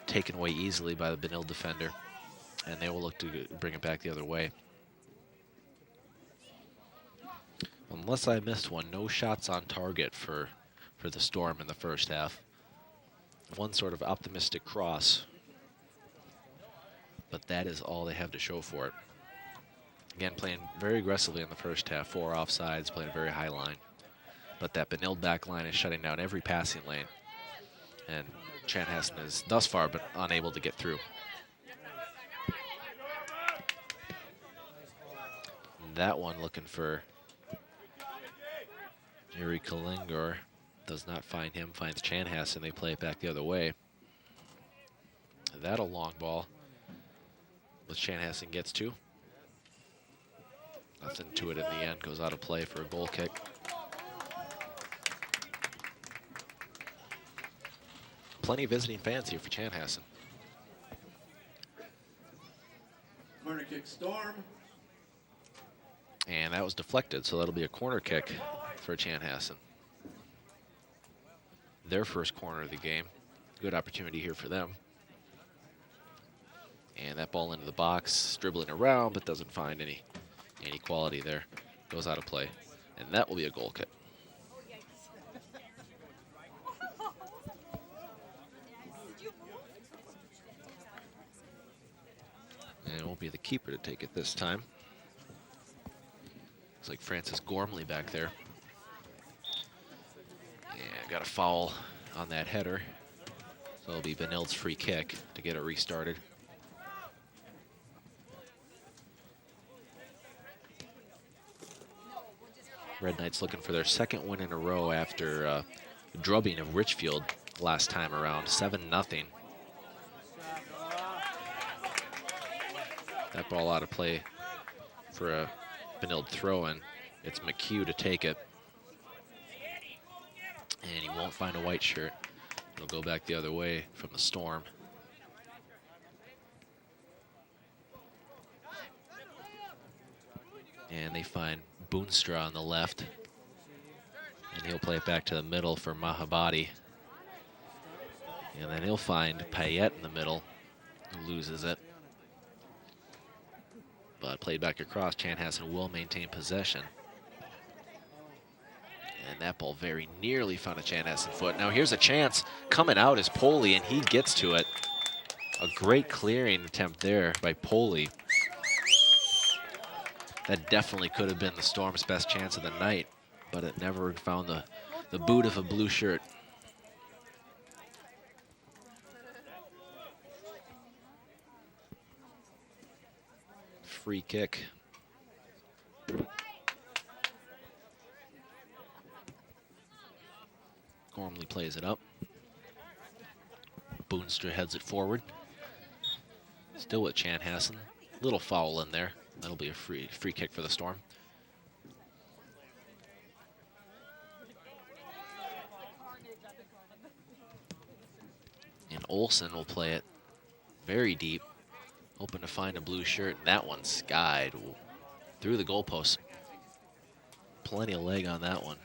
Taken away easily by the Benilde defender. And they will look to bring it back the other way. Unless I missed one, no shots on target for the Storm in the first half. One sort of optimistic cross. But that is all they have to show for it. Again, playing very aggressively in the first half. 4 offsides, playing a very high line. But that Benilde back line is shutting down every passing lane. And Chanhassen is thus far but unable to get through. That one looking for Yuri Kalingor. Does not find him, finds Chanhassen. They play it back the other way. That a long ball, which Chanhassen gets to. Nothing to it in the end, goes out of play for a goal kick. Plenty of visiting fans here for Chanhassen. Corner kick Storm. And that was deflected, so that'll be a corner kick for Chanhassen. Their first corner of the game. Good opportunity here for them. And that ball into the box, dribbling around, but doesn't find any quality there. Goes out of play. And that will be a goal kick. And it won't be the keeper to take it this time. Looks like Francis Gormley back there. And got a foul on that header. So it'll be Benilde's free kick to get it restarted. Red Knights looking for their second win in a row after a drubbing of Richfield last time around, 7-0. That ball out of play for a Benilde throw-in. It's McHugh to take it. And he won't find a white shirt. It'll go back the other way from the Storm. And they find Boonstra on the left. And he'll play it back to the middle for Mahabadi. And then he'll find Payette in the middle, who loses it. But played back across, Chanhassen will maintain possession. And that ball very nearly found a Chanhassen foot. Now here's a chance. Coming out is Poli, and he gets to it. A great clearing attempt there by Poli. That definitely could have been the Storm's best chance of the night, but it never found the boot of a blue shirt. Free kick. Gormley plays it up. Boonstra heads it forward. Still with Chanhassen. Little foul in there. That'll be a free kick for the Storm. And Olsen will play it very deep, hoping to find a blue shirt. And that one skied through the goalpost. Plenty of leg on that one.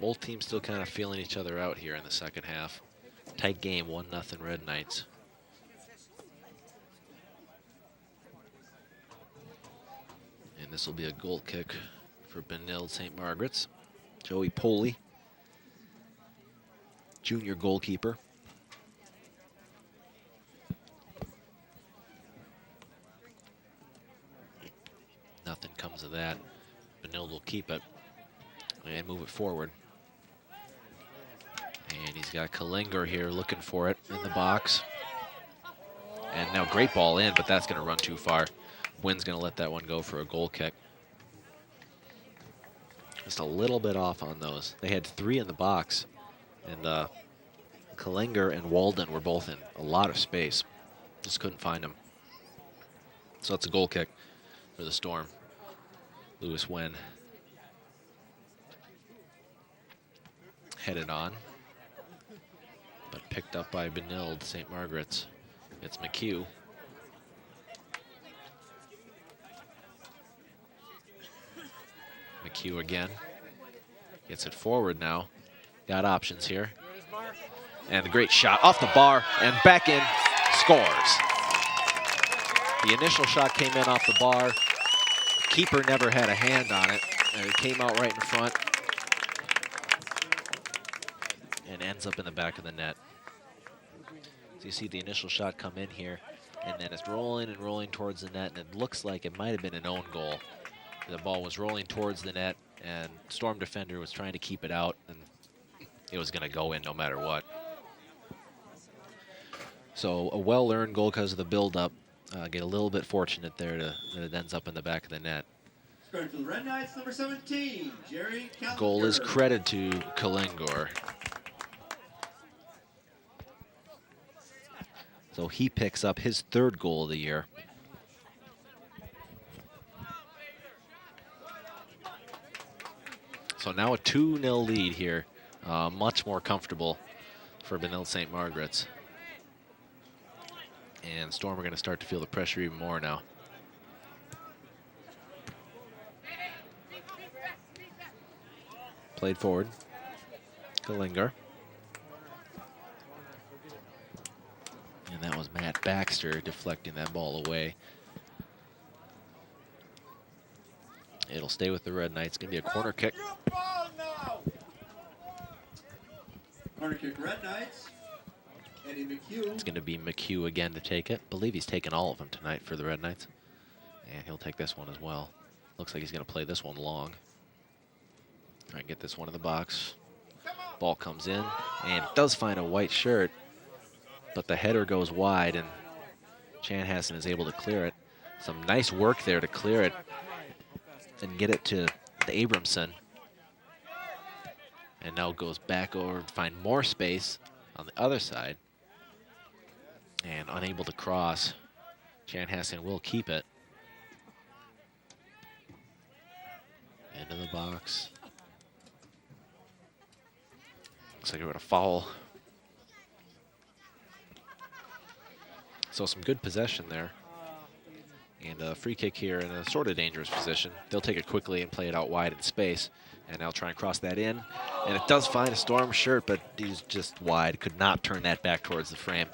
Both teams still kind of feeling each other out here in the second half. Tight game, 1-0 Red Knights. And this will be a goal kick for Benilde St. Margaret's. Joey Poli, junior goalkeeper. Nothing comes of that. Benilde will keep it and move it forward. And he's got Kalinger here looking for it in the box. And now great ball in, but that's going to run too far. Wynn's going to let that one go for a goal kick. Just a little bit off on those. They had 3 in the box, and Kalinger and Walden were both in a lot of space. Just couldn't find them. So that's a goal kick for the Storm. Lewis Wynn headed on, but picked up by Benilde St. Margaret's. It's McHugh. McHugh again. Gets it forward now. Got options here. And a great shot off the bar and back in. Scores. The initial shot came in off the bar. Keeper never had a hand on it. And it came out right in front. And ends up in the back of the net. So you see the initial shot come in here, and then it's rolling and rolling towards the net, and it looks like it might have been an own goal. The ball was rolling towards the net, and Storm defender was trying to keep it out, and it was going to go in no matter what. So a well-earned goal because of the build-up. Get a little bit fortunate there that it ends up in the back of the net. Scored for the Red Knights, number 17, Jerry Kalinger. Goal is credit to Kalinger. So he picks up his 3rd goal of the year. So now a 2-0 lead here. Much more comfortable for Benilde St. Margaret's. And Storm are going to start to feel the pressure even more now. Played forward. Kalinger. And that was Matt Baxter deflecting that ball away. It'll stay with the Red Knights. It's going to be a corner kick. Corner kick, Red Knights. Eddie McHugh. It's going to be McHugh again to take it. I believe he's taken all of them tonight for the Red Knights. And he'll take this one as well. Looks like he's going to play this one long. Try and get this one in the box. Ball comes in, and it does find a white shirt, but the header goes wide, and Chanhassen is able to clear it. Some nice work there to clear it and get it to the Abramson. And now goes back over to find more space on the other side. And unable to cross. Chanhassen will keep it. Into the box. Looks like we're going to foul. So some good possession there. And a free kick here in a sort of dangerous position. They'll take it quickly and play it out wide in space. And now try and cross that in. And it does find a Storm shirt, but he's just wide. Could not turn that back towards the frame.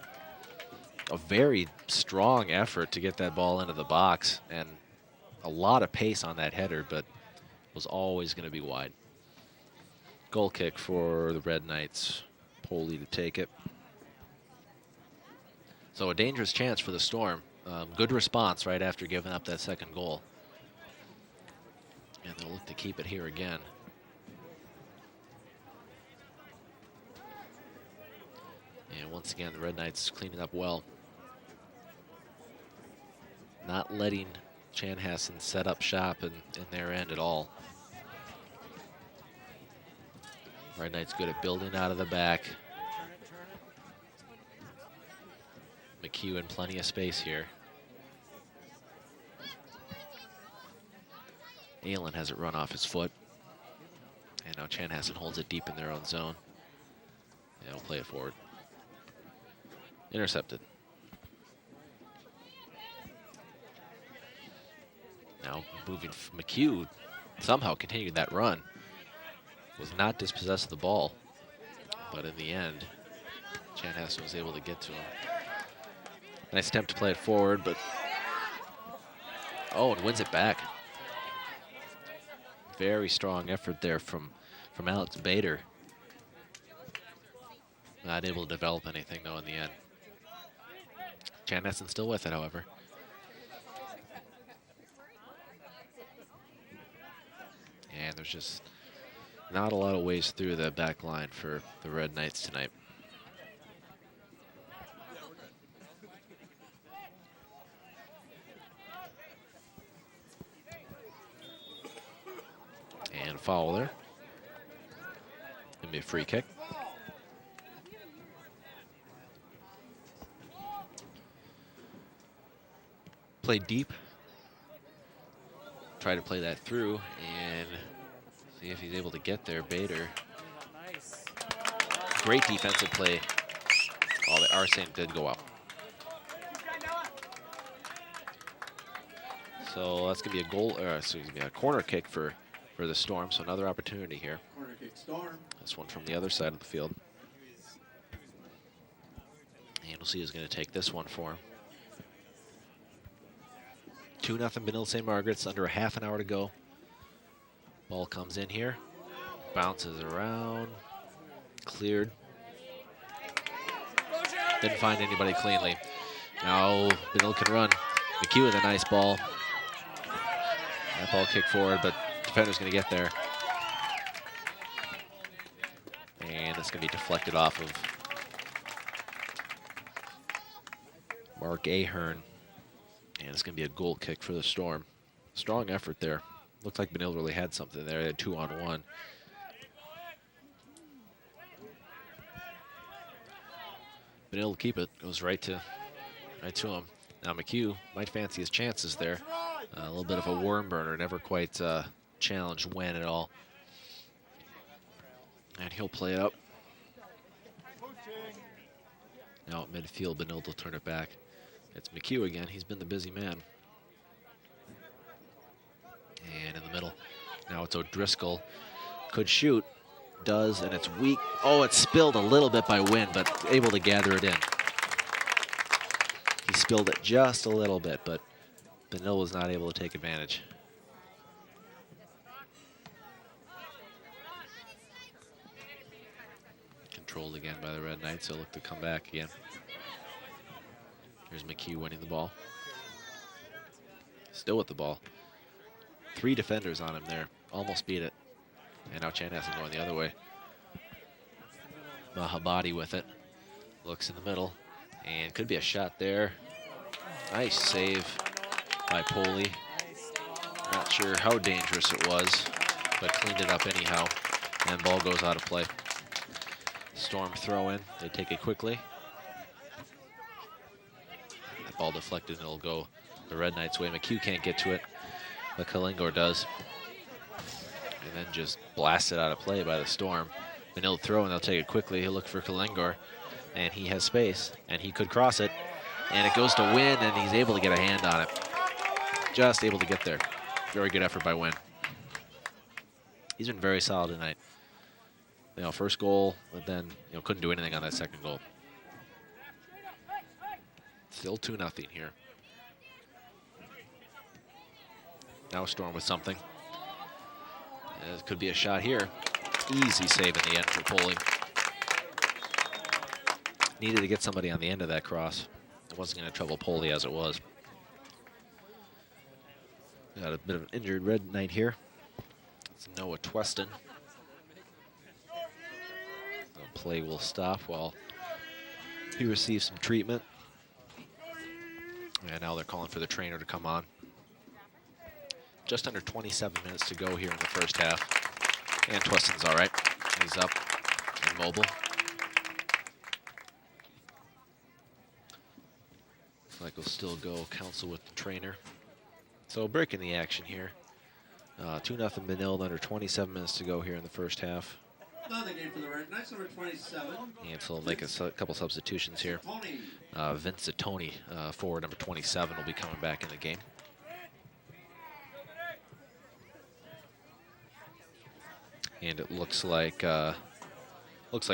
A very strong effort to get that ball into the box. And a lot of pace on that header, but was always going to be wide. Goal kick for the Red Knights. Poli to take it. So a dangerous chance for the Storm. Good response right after giving up that second goal. And they'll look to keep it here again. And once again, the Red Knights cleaning up well. Not letting Chanhassen set up shop in their end at all. Red Knights good at building out of the back. McHugh in plenty of space here. Aylin has it run off his foot. And now Chanhassen holds it deep in their own zone. And he'll play it forward. Intercepted. Now moving, McHugh somehow continued that run. Was not dispossessed of the ball. But in the end, Chanhassen was able to get to him. Nice attempt to play it forward, but oh, and wins it back. Very strong effort there from Alex Bader. Not able to develop anything though in the end. Chanhassen still with it, however. And there's just not a lot of ways through the back line for the Red Knights tonight. And foul there. Gonna be a free kick. Play deep. Try to play that through and see if he's able to get there. Bader. Nice. Great defensive play. Oh, the Arsene did go out. So that's gonna be a goal, excuse me, a corner kick for the Storm. So another opportunity here. Corner kick Storm. This one from the other side of the field. And we'll see who's going to take this one for him. 2-0 Benilde St. Margaret's, under a half an hour to go. Ball comes in here, bounces around, cleared. Didn't find anybody cleanly. Now Benilde can run. McHugh with a nice ball. That ball kicked forward, but defender's going to get there. And it's going to be deflected off of Mark Ahern. And it's going to be a goal kick for the Storm. Strong effort there. Looked like Benilde really had something there. They had 2-on-1. Benilde will keep it. Goes right to him. Now McHugh might fancy his chances there. A little bit of a worm burner. Never quite challenged when at all. And he'll play it up. Now at midfield, Benilde will turn it back. It's McHugh again. He's been the busy man. And in the middle, now it's O'Driscoll. Could shoot, does, and it's weak. Oh, it's spilled a little bit by wind, but able to gather it in. He spilled it just a little bit, but Benilde was not able to take advantage. Controlled again by the Red Knights. They'll look to come back again. Here's McHugh winning the ball. Still with the ball. 3 defenders on him there. Almost beat it. And now Chanhassen going the other way. Mahabadi with it. Looks in the middle. And could be a shot there. Nice save by Poli. Not sure how dangerous it was, but cleaned it up anyhow. And ball goes out of play. Storm throw in. They take it quickly. That ball deflected and it'll go the Red Knights' way. McHugh can't get to it, but Kalingor does. And then just blasted out of play by the Storm. Benilde throw and they'll take it quickly. He'll look for Kalingor, and he has space, and he could cross it. And it goes to Wynn, and he's able to get a hand on it. Just able to get there. Very good effort by Wynn. He's been very solid tonight. You know, first goal, but then couldn't do anything on that second goal. Still 2-0 here. Now Storm with something. It could be a shot here. Easy save in the end for Poley. Needed to get somebody on the end of that cross. It wasn't going to trouble Poley as it was. Got a bit of an injured Red Knight here. It's Noah Tweston. The play will stop while he receives some treatment. And now they're calling for the trainer to come on. Just under 27 minutes to go here in the first half. And Tweston's all right. He's up and mobile. Looks like we'll still go counsel with the trainer. So breaking the action here. 2-0 Benilde, under 27 minutes to go here in the first half. Another game for the Red Knights, number 27. And so we'll make a couple substitutions here. Vince Zittoni, forward number 27, will be coming back in the game. And it looks like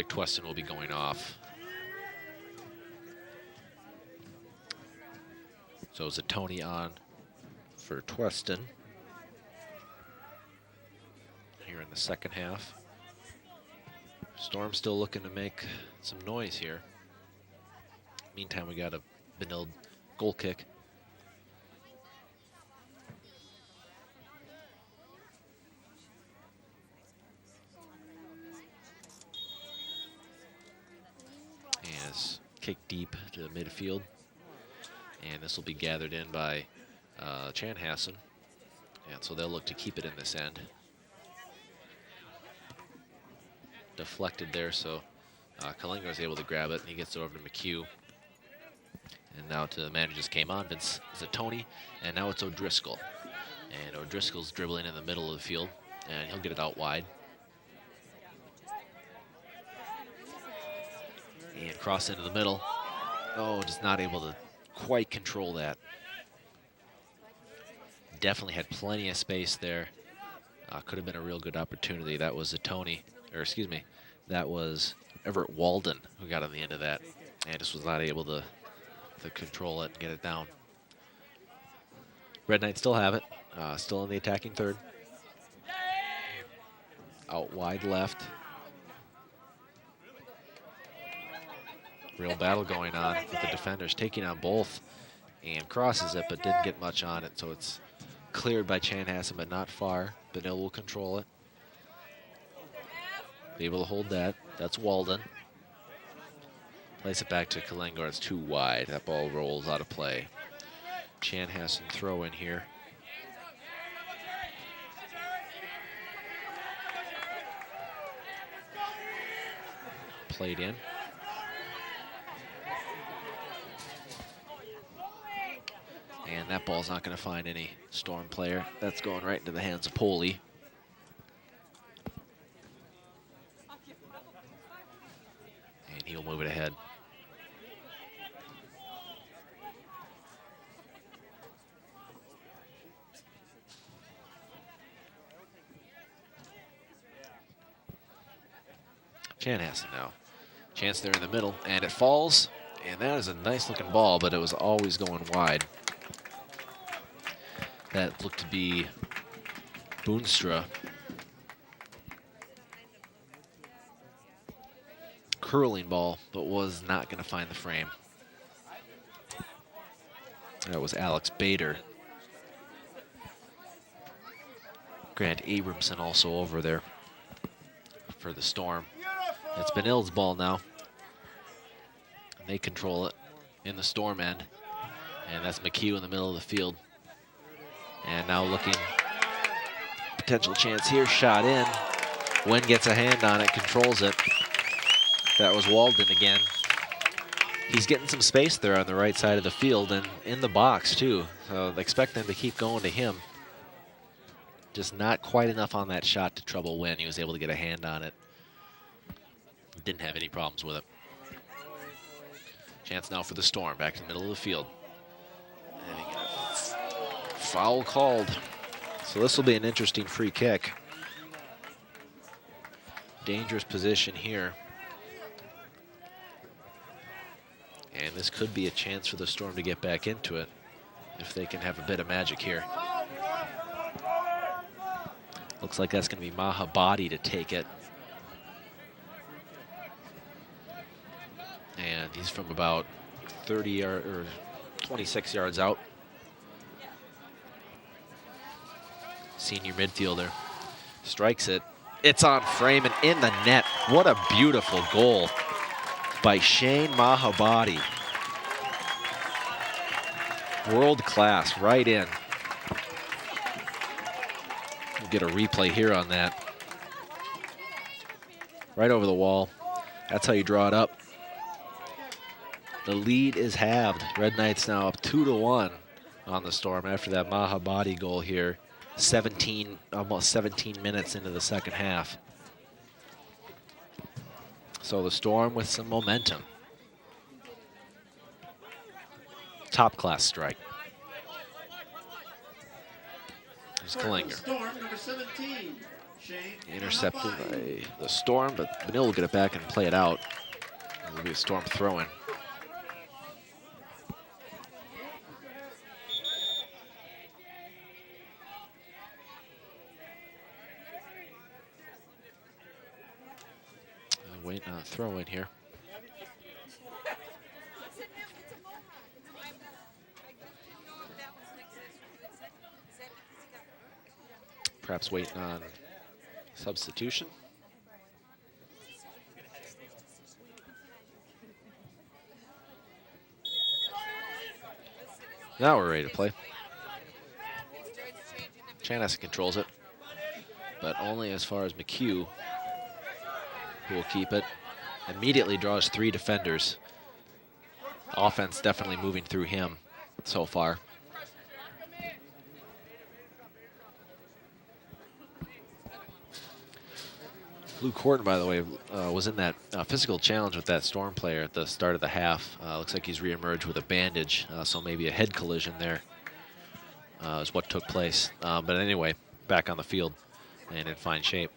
Tweston will be going off. So Zittoni on for Tweston here in the second half. Storm still looking to make some noise here. Meantime, we got a Benilde goal kick. And it's kicked deep to midfield. And this will be gathered in by Chanhassen. And so they'll look to keep it in this end. Deflected there, so Kalinga is able to grab it, and he gets it over to McHugh. And now to the man who just came on, Vince Zittoni, and now it's O'Driscoll. And O'Driscoll's dribbling in the middle of the field, and he'll get it out wide. And cross into the middle. Oh, just not able to quite control that. Definitely had plenty of space there. Could have been a real good opportunity. That was Zittoni. Or excuse me, that was Everett Walden who got on the end of that and just was not able to control it and get it down. Red Knights still have it, still in the attacking third. Out wide left. Real battle going on with the defenders, taking on both, and crosses it but didn't get much on it, so it's cleared by Chanhassen but not far. Benilde will control it. Be able to hold that. That's Walden. Place it back to Kalinga. It's too wide. That ball rolls out of play. Chanhassen throw in here. Played in. And that ball's not going to find any Storm player. That's going right into the hands of Poley. He'll move it ahead. Chanhassen now. Chance there in the middle, and it falls. And that is a nice looking ball, but it was always going wide. That looked to be Boonstra. Curling ball, but was not going to find the frame. That was Alex Bader. Grant Abramson also over there for the Storm. It's Benilde's ball now. And they control it in the Storm end. And that's McHugh in the middle of the field. And now looking, potential chance here, shot in. Wen gets a hand on it, controls it. That was Walden again. He's getting some space there on the right side of the field and in the box too. So expect them to keep going to him. Just not quite enough on that shot to trouble Wen. He was able to get a hand on it. Didn't have any problems with it. Chance now for the Storm, back in the middle of the field. And foul called. So this will be an interesting free kick. Dangerous position here. And this could be a chance for the Storm to get back into it if they can have a bit of magic here. Looks like that's going to be Mahabadi to take it. And he's from about 30 yard or 26 yards out. Senior midfielder strikes it. It's on frame and in the net. What a beautiful goal by Shane Mahabadi. World class, right in. We'll get a replay here on that. Right over the wall. That's how you draw it up. The lead is halved. Red Knights now up 2-1 on the Storm after that Mahabadi goal here. Almost 17 minutes into the second half. So the Storm with some momentum. Top class strike. There's Kalinger. Storm, number 17. Shane Intercepted Mahabadi. by the Storm, but Benilde will get it back and play it out. It'll be a Storm throw-in. Waiting on a throw-in here. Perhaps waiting on substitution. Now we're ready to play. Chanhassen controls it, but only as far as McHugh, who will keep it. Immediately draws 3 defenders. Offense definitely moving through him so far. Luke Horton, by the way, was in that physical challenge with that Storm player at the start of the half. Looks like he's reemerged with a bandage, so maybe a head collision there is what took place. But anyway, back on the field and in fine shape.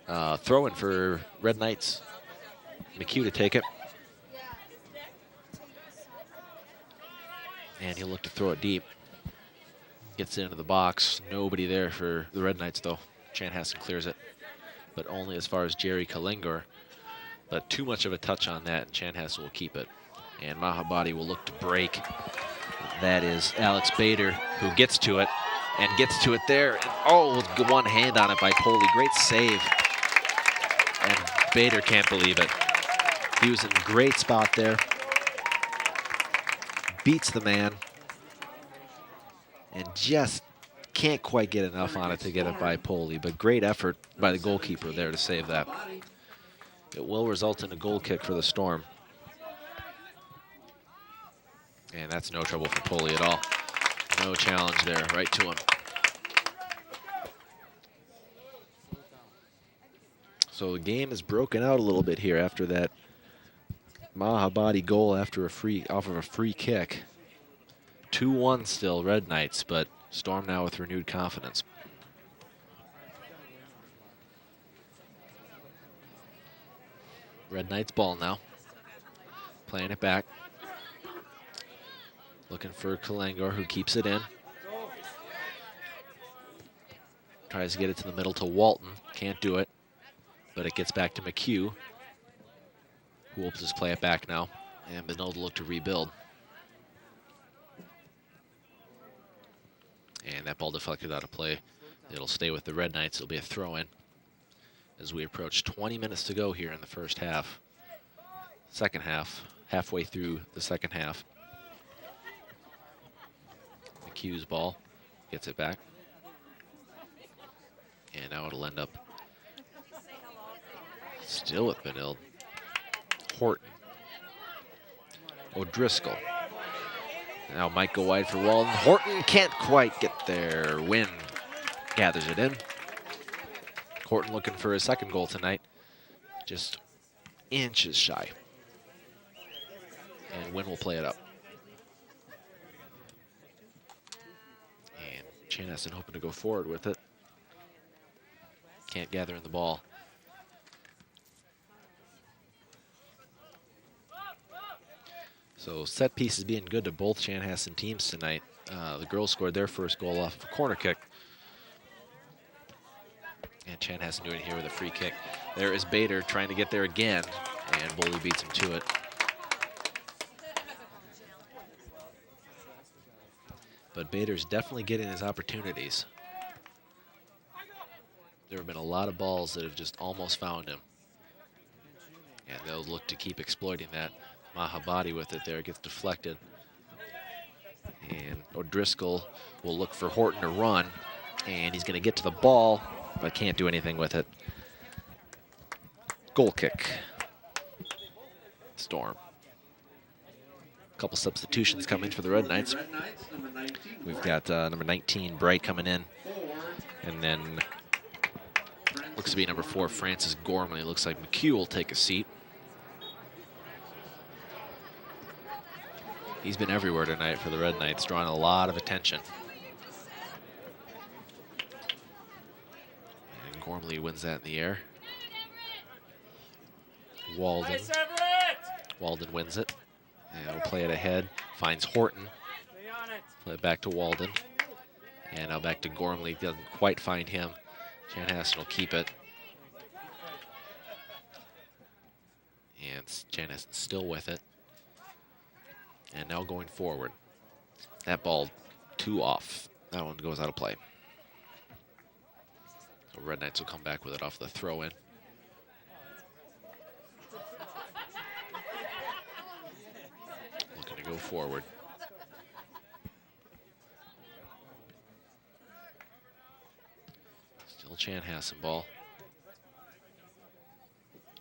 Throw-in for Red Knights. McHugh to take it. And he'll look to throw it deep. Gets it into the box. Nobody there for the Red Knights, though. Chanhassen clears it, but only as far as Jerry Kalinger. But too much of a touch on that, and Chanhassen will keep it. And Mahabadi will look to break. That is Alex Bader, who gets to it, and gets to it there. And, oh, with one hand on it by Poli. Great save. And Bader can't believe it. He was in a great spot there. Beats the man. And just can't quite get enough on it to get it by Poli. But great effort by the goalkeeper there to save that. It will result in a goal kick for the Storm. And that's no trouble for Poli at all. No challenge there, right to him. So the game is broken out a little bit here after that Mahabadi goal after off of a free kick. 2-1 still, Red Knights, but Storm now with renewed confidence. Red Knights ball now. Playing it back. Looking for Kalinger, who keeps it in. Tries to get it to the middle to Walton. Can't do it. But it gets back to McHugh, who will just play it back now. And Benilde look to rebuild. And that ball deflected out of play. It'll stay with the Red Knights. It'll be a throw-in as we approach 20 minutes to go here in the first half. Second half, halfway through the second half. McHugh's ball gets it back. And now it'll end up still with Benilde. Horton. O'Driscoll. Now might go wide for Walton. Horton can't quite get there. Wynn gathers it in. Horton looking for his second goal tonight. Just inches shy. And Wynn will play it up. And Chanhassen hoping to go forward with it. Can't gather in the ball. So set pieces being good to both Chanhassen teams tonight. The girls scored their first goal off of a corner kick. And Chanhassen doing it here with a free kick. There is Bader trying to get there again, and Boley beats him to it. But Bader's definitely getting his opportunities. There have been a lot of balls that have just almost found him. And they'll look to keep exploiting that. Mahabadi with it there, gets deflected. And O'Driscoll will look for Horton to run. And he's going to get to the ball, but can't do anything with it. Goal kick. Storm. A couple substitutions coming for the Red Knights. We've got number 19, Bright, coming in. And then looks to be number 4, Francis Gormley. Looks like McHugh will take a seat. He's been everywhere tonight for the Red Knights, drawing a lot of attention. And Gormley wins that in the air. Walden. Walden wins it. And will play it ahead. Finds Horton. Play it back to Walden. And now back to Gormley. Doesn't quite find him. Chanhassen will keep it. And Chanhassen still with it. And now going forward. That ball 2 off. That one goes out of play. So Red Knights will come back with it off the throw-in. Looking to go forward. Still Chanhassen ball.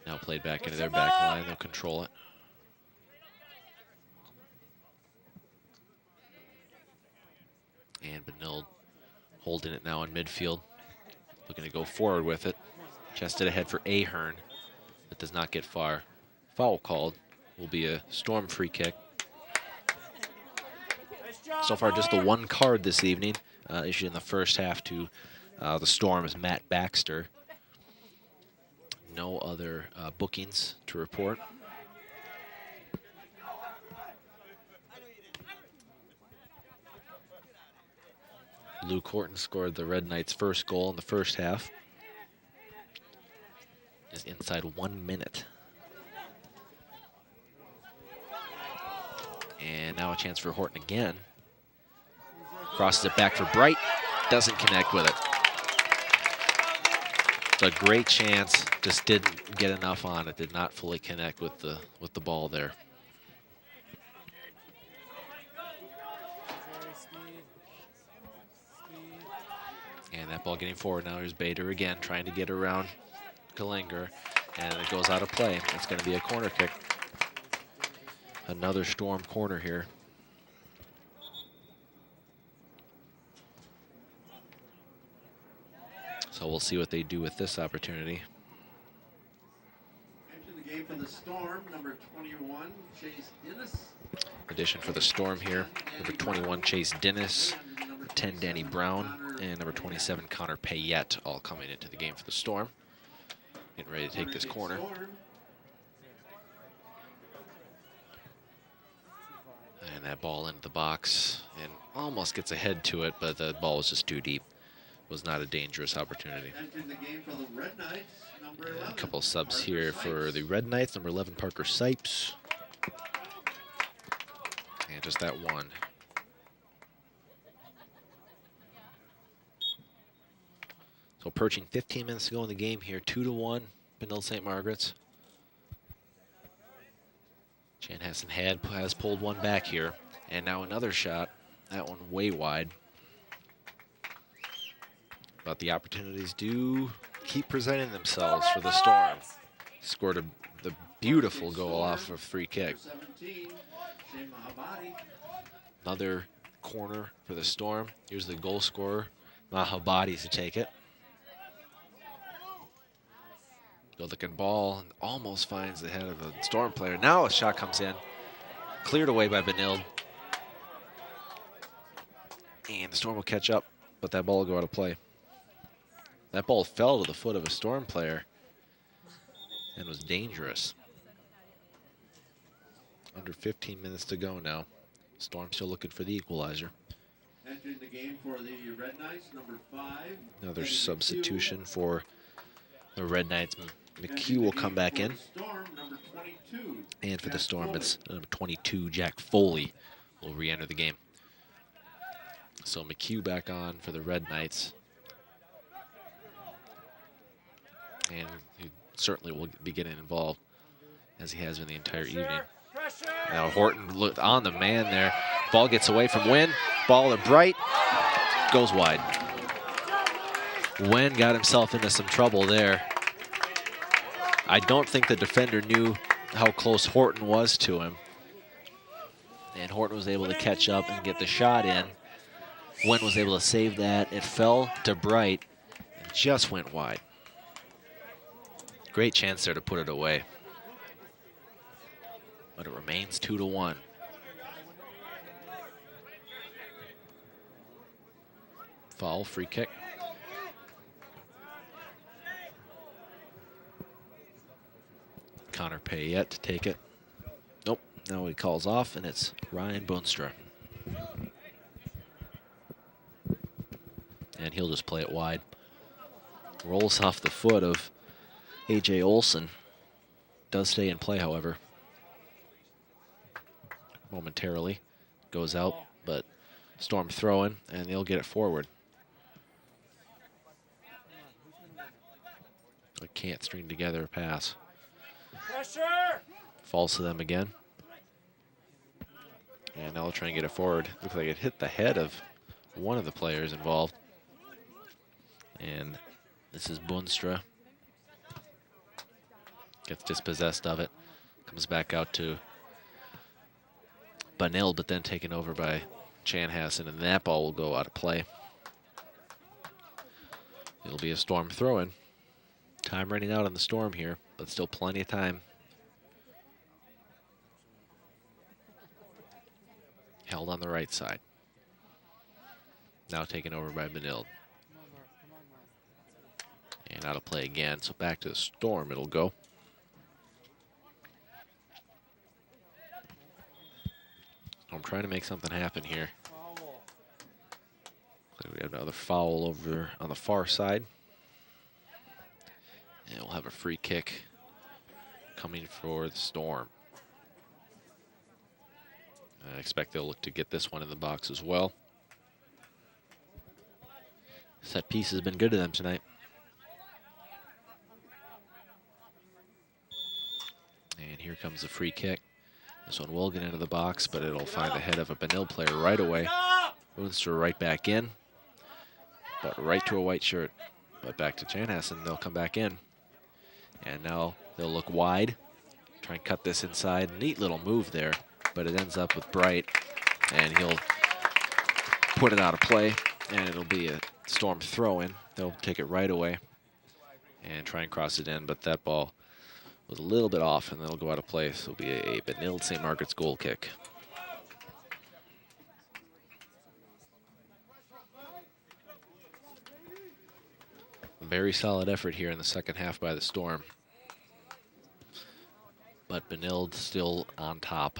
Now played back into their back line. They'll control it. And Benilde holding it now in midfield. Looking to go forward with it. Chested ahead for Ahern. But does not get far. Foul called. Will be a Storm free kick. So far just the 1 card this evening. Issued in the first half to the Storm is Matt Baxter. No other bookings to report. Luke Horton scored the Red Knights' first goal in the first half. Just inside 1 minute. And now a chance for Horton again. Crosses it back for Bright. Doesn't connect with it. It's a great chance. Just didn't get enough on it. Did not fully connect with the ball there. And that ball getting forward now. Here's Bader again, trying to get around Kalinger. And it goes out of play. It's going to be a corner kick. Another Storm corner here. So we'll see what they do with this opportunity. Entering the game for the Storm, number 21, Chase Dennis. Addition for the Storm here. Number 21, Chase Dennis. 10, Danny Brown. And number 27, Connor Payette, all coming into the game for the Storm. Getting ready to take this corner. And that ball into the box and almost gets ahead to it, but the ball was just too deep. Was not a dangerous opportunity. Entering the game for the Red Knights, number 11. A couple subs here for the Red Knights. Number 11, Parker Sipes. And just that one. So approaching 15 minutes to go in the game here. 2-1, Benilde St. Margaret's. Chanhassen has pulled one back here. And now another shot. That one way wide. But the opportunities do keep presenting themselves for the Storm. Scored the beautiful goal off of free kick. Another corner for the Storm. Here's the goal scorer, Mahabadi, to take it. Good looking ball and almost finds the head of a Storm player. Now a shot comes in, cleared away by Benilde. And the Storm will catch up, but that ball will go out of play. That ball fell to the foot of a Storm player and was dangerous. Under 15 minutes to go now. Storm still looking for the equalizer. Entering the game for the Red Knights, number 5. Another substitution for the Red Knights. McHugh will come back in. Storm, number 22. And for the Jack Storm, Foley. it's number 22, Jack Foley, will re-enter the game. So McHugh back on for the Red Knights. And he certainly will be getting involved, as he has been the entire evening. Now Horton looked on the man there. Ball gets away from Wynn. Ball to Bright. Goes wide. Wynn got himself into some trouble there. I don't think the defender knew how close Horton was to him. And Horton was able to catch up and get the shot in. Wynn was able to save that. It fell to Bright and just went wide. Great chance there to put it away. But it remains 2-1. Foul, free kick. Connor Payette to take it. Nope, now he calls off, and it's Ryan Boonstra. And he'll just play it wide. Rolls off the foot of A.J. Olson. Does stay in play, however. Momentarily. Goes out, but Storm throwing, and they'll get it forward. I can't string together a pass. Pressure! Falls to them again. And now they'll try and get it forward. Looks like it hit the head of one of the players involved. And this is Boonstra. Gets dispossessed of it. Comes back out to Benilde, but then taken over by Chanhassen, and that ball will go out of play. It'll be a Storm throw-in. Time running out on the Storm here, but still plenty of time. Held on the right side. Now taken over by Benilde. And out of play again, so back to the Storm it'll go. I'm trying to make something happen here. So we have another foul over on the far side. And we'll have a free kick coming for the Storm. I expect they'll look to get this one in the box as well. Set piece has been good to them tonight. And here comes the free kick. This one will get into the box, but it'll find the head of a Benilde player right away. Boonstra right back in, but right to a white shirt. But back to Chanhassen, they'll come back in. And now they'll look wide, try and cut this inside. Neat little move there, but it ends up with Bright, and he'll put it out of play, and it'll be a Storm throw-in. They'll take it right away and try and cross it in, but that ball was a little bit off, and they'll go out of play. So it'll be a Benilde St. Margaret's goal kick. Very solid effort here in the second half by the Storm. But Benilde still on top.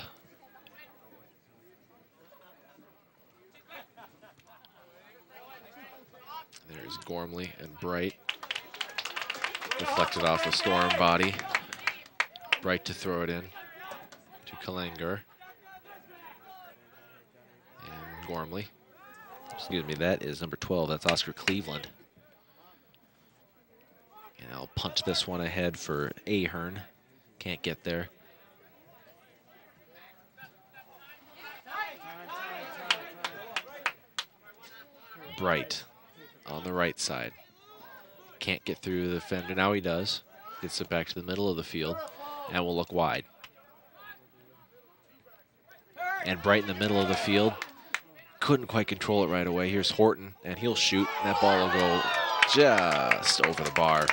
There's Gormley and Bright. Deflected off a Storm body. Bright to throw it in to Kalanger. And Gormley. Excuse me, that is number 12. That's Oscar Cleveland. And I'll punch this one ahead for Ahern. Can't get there. Bright on the right side. Can't get through the defender. Now he does. Gets it back to the middle of the field and will look wide. And Bright in the middle of the field. Couldn't quite control it right away. Here's Horton, and he'll shoot. And that ball will go just over the bar.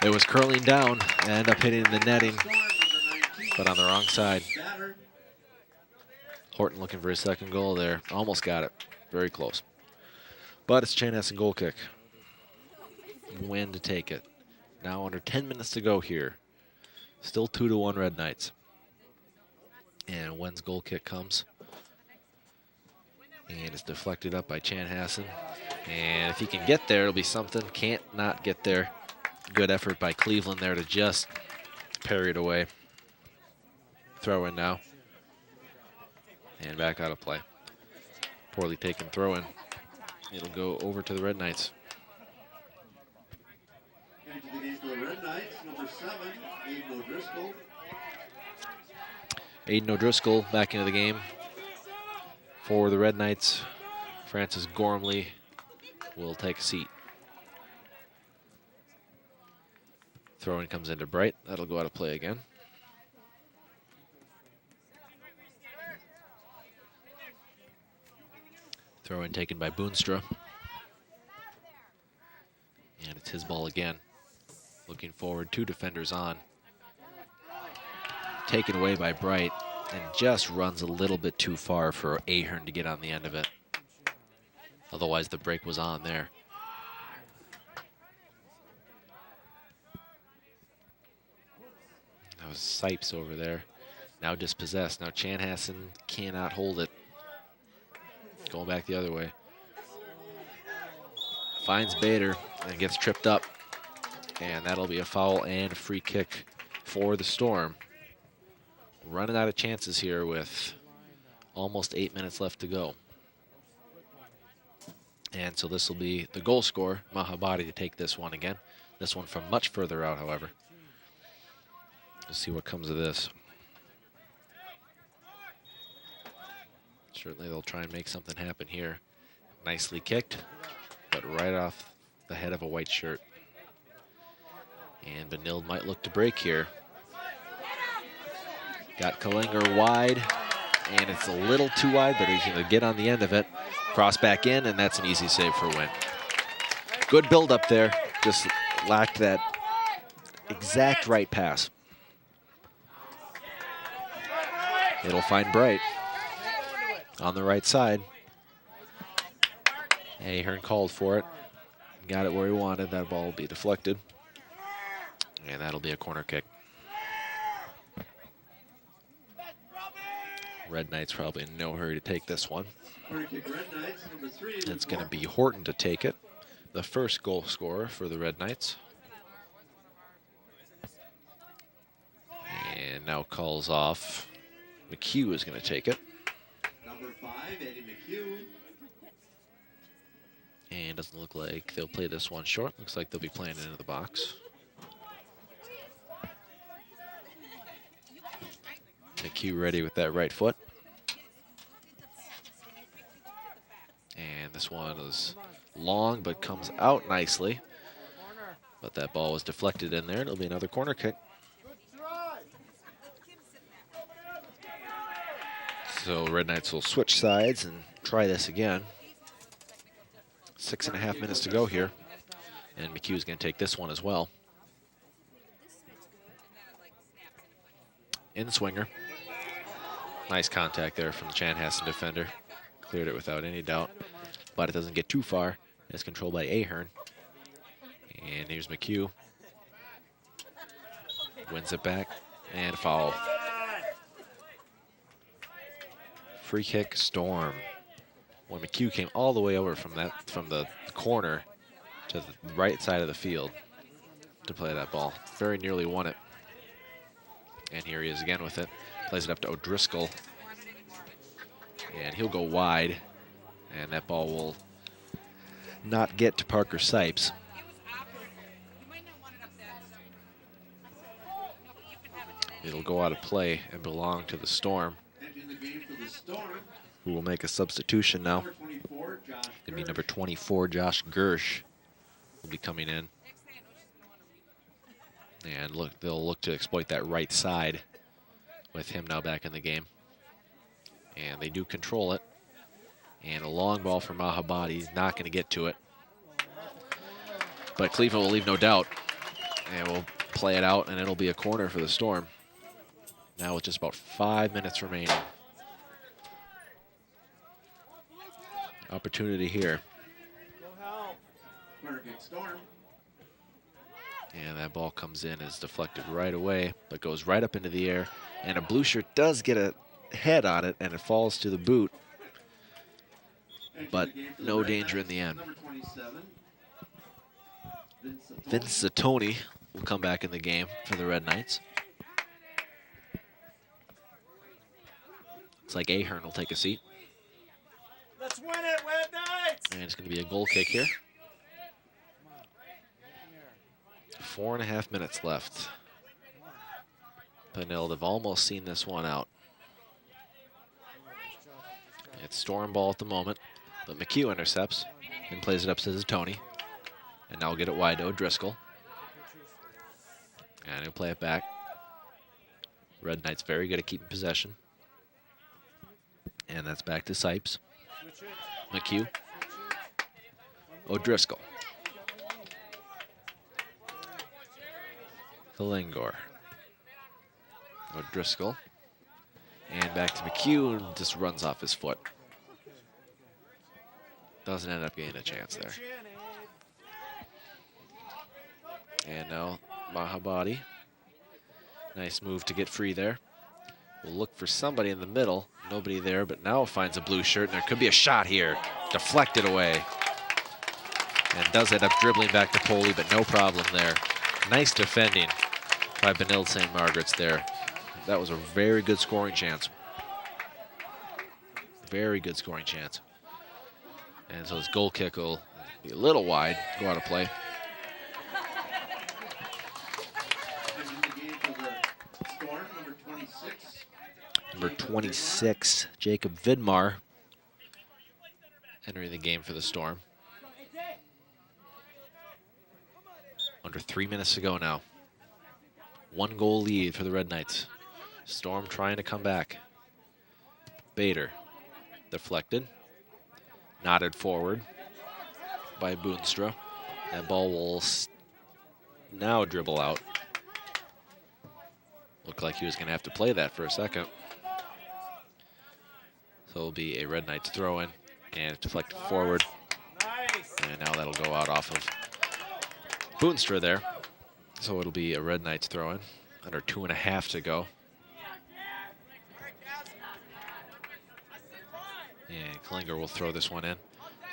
It was curling down and ended up hitting the netting, but on the wrong side. Horton looking for his second goal there. Almost got it. Very close. But it's Chanhassen goal kick. Win to take it. Now under 10 minutes to go here. Still 2-1 Red Knights. And Wynn's goal kick comes. And it's deflected up by Chanhassen. And if he can get there, it'll be something. Can't not get there. Good effort by Cleveland there to just parry it away. Throw in now. And back out of play. Poorly taken throw in. It'll go over to the Red Knights. Into the game for the Red Knights, number 7, Aiden O'Driscoll. Aiden O'Driscoll back into the game. For the Red Knights, Francis Gormley will take a seat. Throw-in comes into Bright. That'll go out of play again. Throw-in taken by Boonstra. And it's his ball again. Looking forward, 2 defenders on. Taken away by Bright, and just runs a little bit too far for Ahern to get on the end of it. Otherwise, the break was on there. That was Sipes over there. Now dispossessed. Now Chanhassen cannot hold it. Going back the other way. Finds Bader and gets tripped up. And that'll be a foul and a free kick for the Storm. Running out of chances here with almost 8 minutes left to go. And so this will be the goal scorer, Mahabadi, to take this one again. This one from much further out, however. We'll see what comes of this. Certainly they'll try and make something happen here. Nicely kicked, but right off the head of a white shirt. And Benilde might look to break here. Got Kalinger wide, and it's a little too wide, but he's going to get on the end of it. Cross back in, and that's an easy save for a win. Good build up there, just lacked that exact right pass. It'll find Bright on the right side. Ahern called for it, got it where he wanted. That ball will be deflected, and that'll be a corner kick. Red Knights probably in no hurry to take this one. Corner kick, Red Knights, number 3. It's going to be Horton to take it, the first goal scorer for the Red Knights. And now calls off. McHugh is going to take it. Number 5, Eddie McHugh. And doesn't look like they'll play this one short. Looks like they'll be playing it into the box. McHugh ready with that right foot. And this one is long, but comes out nicely. But that ball was deflected in there. It'll be another corner kick. So Red Knights will switch sides and try this again. 6.5 minutes to go here. And McHugh's going to take this one as well. In swinger. Nice contact there from the Chanhassen defender. Cleared it without any doubt. But it doesn't get too far. It's controlled by Ahern. And here's McHugh. Wins it back. And a foul. Free kick, Storm. When McHugh came all the way over from the corner to the right side of the field to play that ball. Very nearly won it. And here he is again with it. Plays it up to O'Driscoll. And he'll go wide. And that ball will not get to Parker Sipes. It'll go out of play and belong to the Storm, Entering the game for the Storm. who will make a substitution now. Number 24, Josh It'll be Gersh. number 24, Josh Gersh, will be coming in. And look, they'll look to exploit that right side with him now back in the game. And they do control it. And a long ball for Mahabadi. He's not going to get to it. But Cleveland will leave no doubt. And we'll play it out, and it'll be a corner for the Storm. Now with just about 5 minutes remaining. Opportunity here. Corner kick, Storm. And that ball comes in, is deflected right away, but goes right up into the air. And a blue shirt does get a head on it, and it falls to the boot. Entering But the game for the no Red danger in Knights, the end. Number 27, Vince Zatoni will come back in the game for the Red Knights. Looks like Ahern will take a seat. Let's win it, Red Knights! And it's going to be a goal kick here. 4.5 minutes left. Benilde have almost seen this one out. It's storm ball at the moment, but McHugh intercepts and plays it up to Zatoni. And now we'll get it wide to O'Driscoll. And he'll play it back. Red Knights very good at keeping possession. And that's back to Sipes. McHugh. O'Driscoll. Kalingor. O'Driscoll. And back to McHugh, and just runs off his foot. Doesn't end up getting a chance there. And now Mahabadi. Nice move to get free there. We'll look for somebody in the middle. Nobody there, but now finds a blue shirt, and there could be a shot here. Deflected away. And does end up dribbling back to Poli, but no problem there. Nice defending by Benilde St. Margaret's there. That was a very good scoring chance. Very good scoring chance. And so his goal kick will be a little wide, go out of play. In the game for the Storm, number 26. Number 26, Jacob Vidmar, entering the game for the Storm. Under 3 minutes to go now. 1 goal lead for the Red Knights. Storm trying to come back. Bader, deflected. Knotted forward by Boonstra. That ball will now dribble out. Looked like he was going to have to play that for a second. So it'll be a Red Knights throw in and deflected forward. And now that'll go out off of Boonstra there. So it'll be a Red Knights throw in. Under 2.5 to go. And Klinger will throw this one in.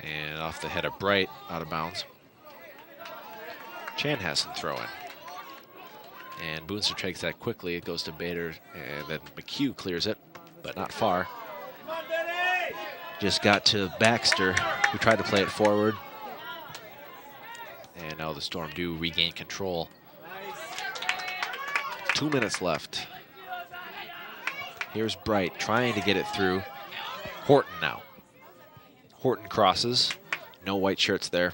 And off the head of Bright, out of bounds. Chanhassen throw in. And Boonstra takes that quickly. It goes to Bader, and then McHugh clears it, but not far. Just got to Baxter, who tried to play it forward. And now the Storm do regain control. 2 minutes left. Here's Bright trying to get it through. Horton now. Horton crosses. No white shirts there.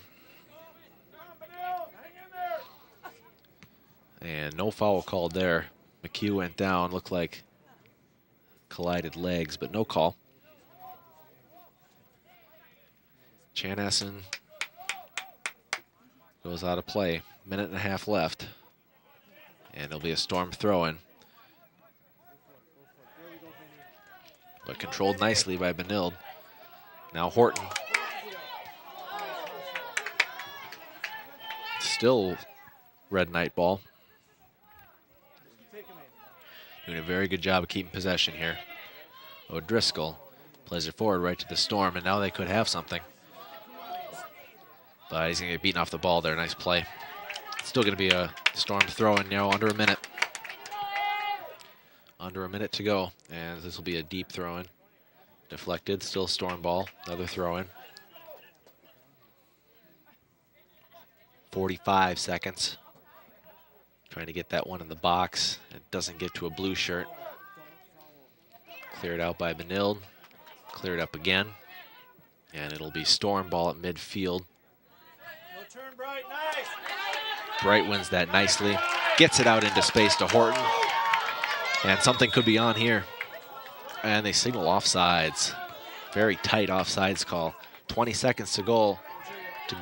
And no foul called there. McHugh went down, looked like collided legs, but no call. Chanhassen goes out of play. 1.5 minutes left. And there'll be a Storm throw-in. But controlled nicely by Benilde. Now Horton. Still Red Knight ball. Doing a very good job of keeping possession here. O'Driscoll plays it forward right to the Storm, and now they could have something. But he's going to get beaten off the ball there. Nice play. Still going to be a Storm throw-in now, under a minute. Under a minute to go, and this will be a deep throw-in. Deflected, still Storm ball, another throw-in. 45 seconds. Trying to get that one in the box. It doesn't get to a blue shirt. Cleared out by Benilde. Cleared up again. And it'll be Storm ball at midfield. Bright wins that nicely. Gets it out into space to Horton. And something could be on here. And they signal offsides. Very tight offsides call. 20 seconds to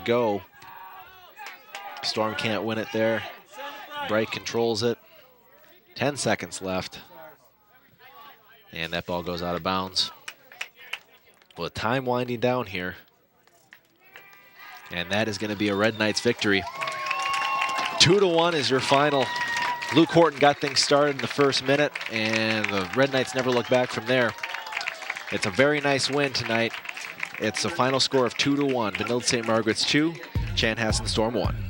go. Storm can't win it there. Bright controls it. 10 seconds left. And that ball goes out of bounds. Well, time winding down here. And that is going to be a Red Knights victory. 2-1 is your final. Luke Horton got things started in the first minute, and the Red Knights never look back from there. It's a very nice win tonight. It's a final score of 2-1. Benilde St. Margaret's 2, Chanhassen Storm 1.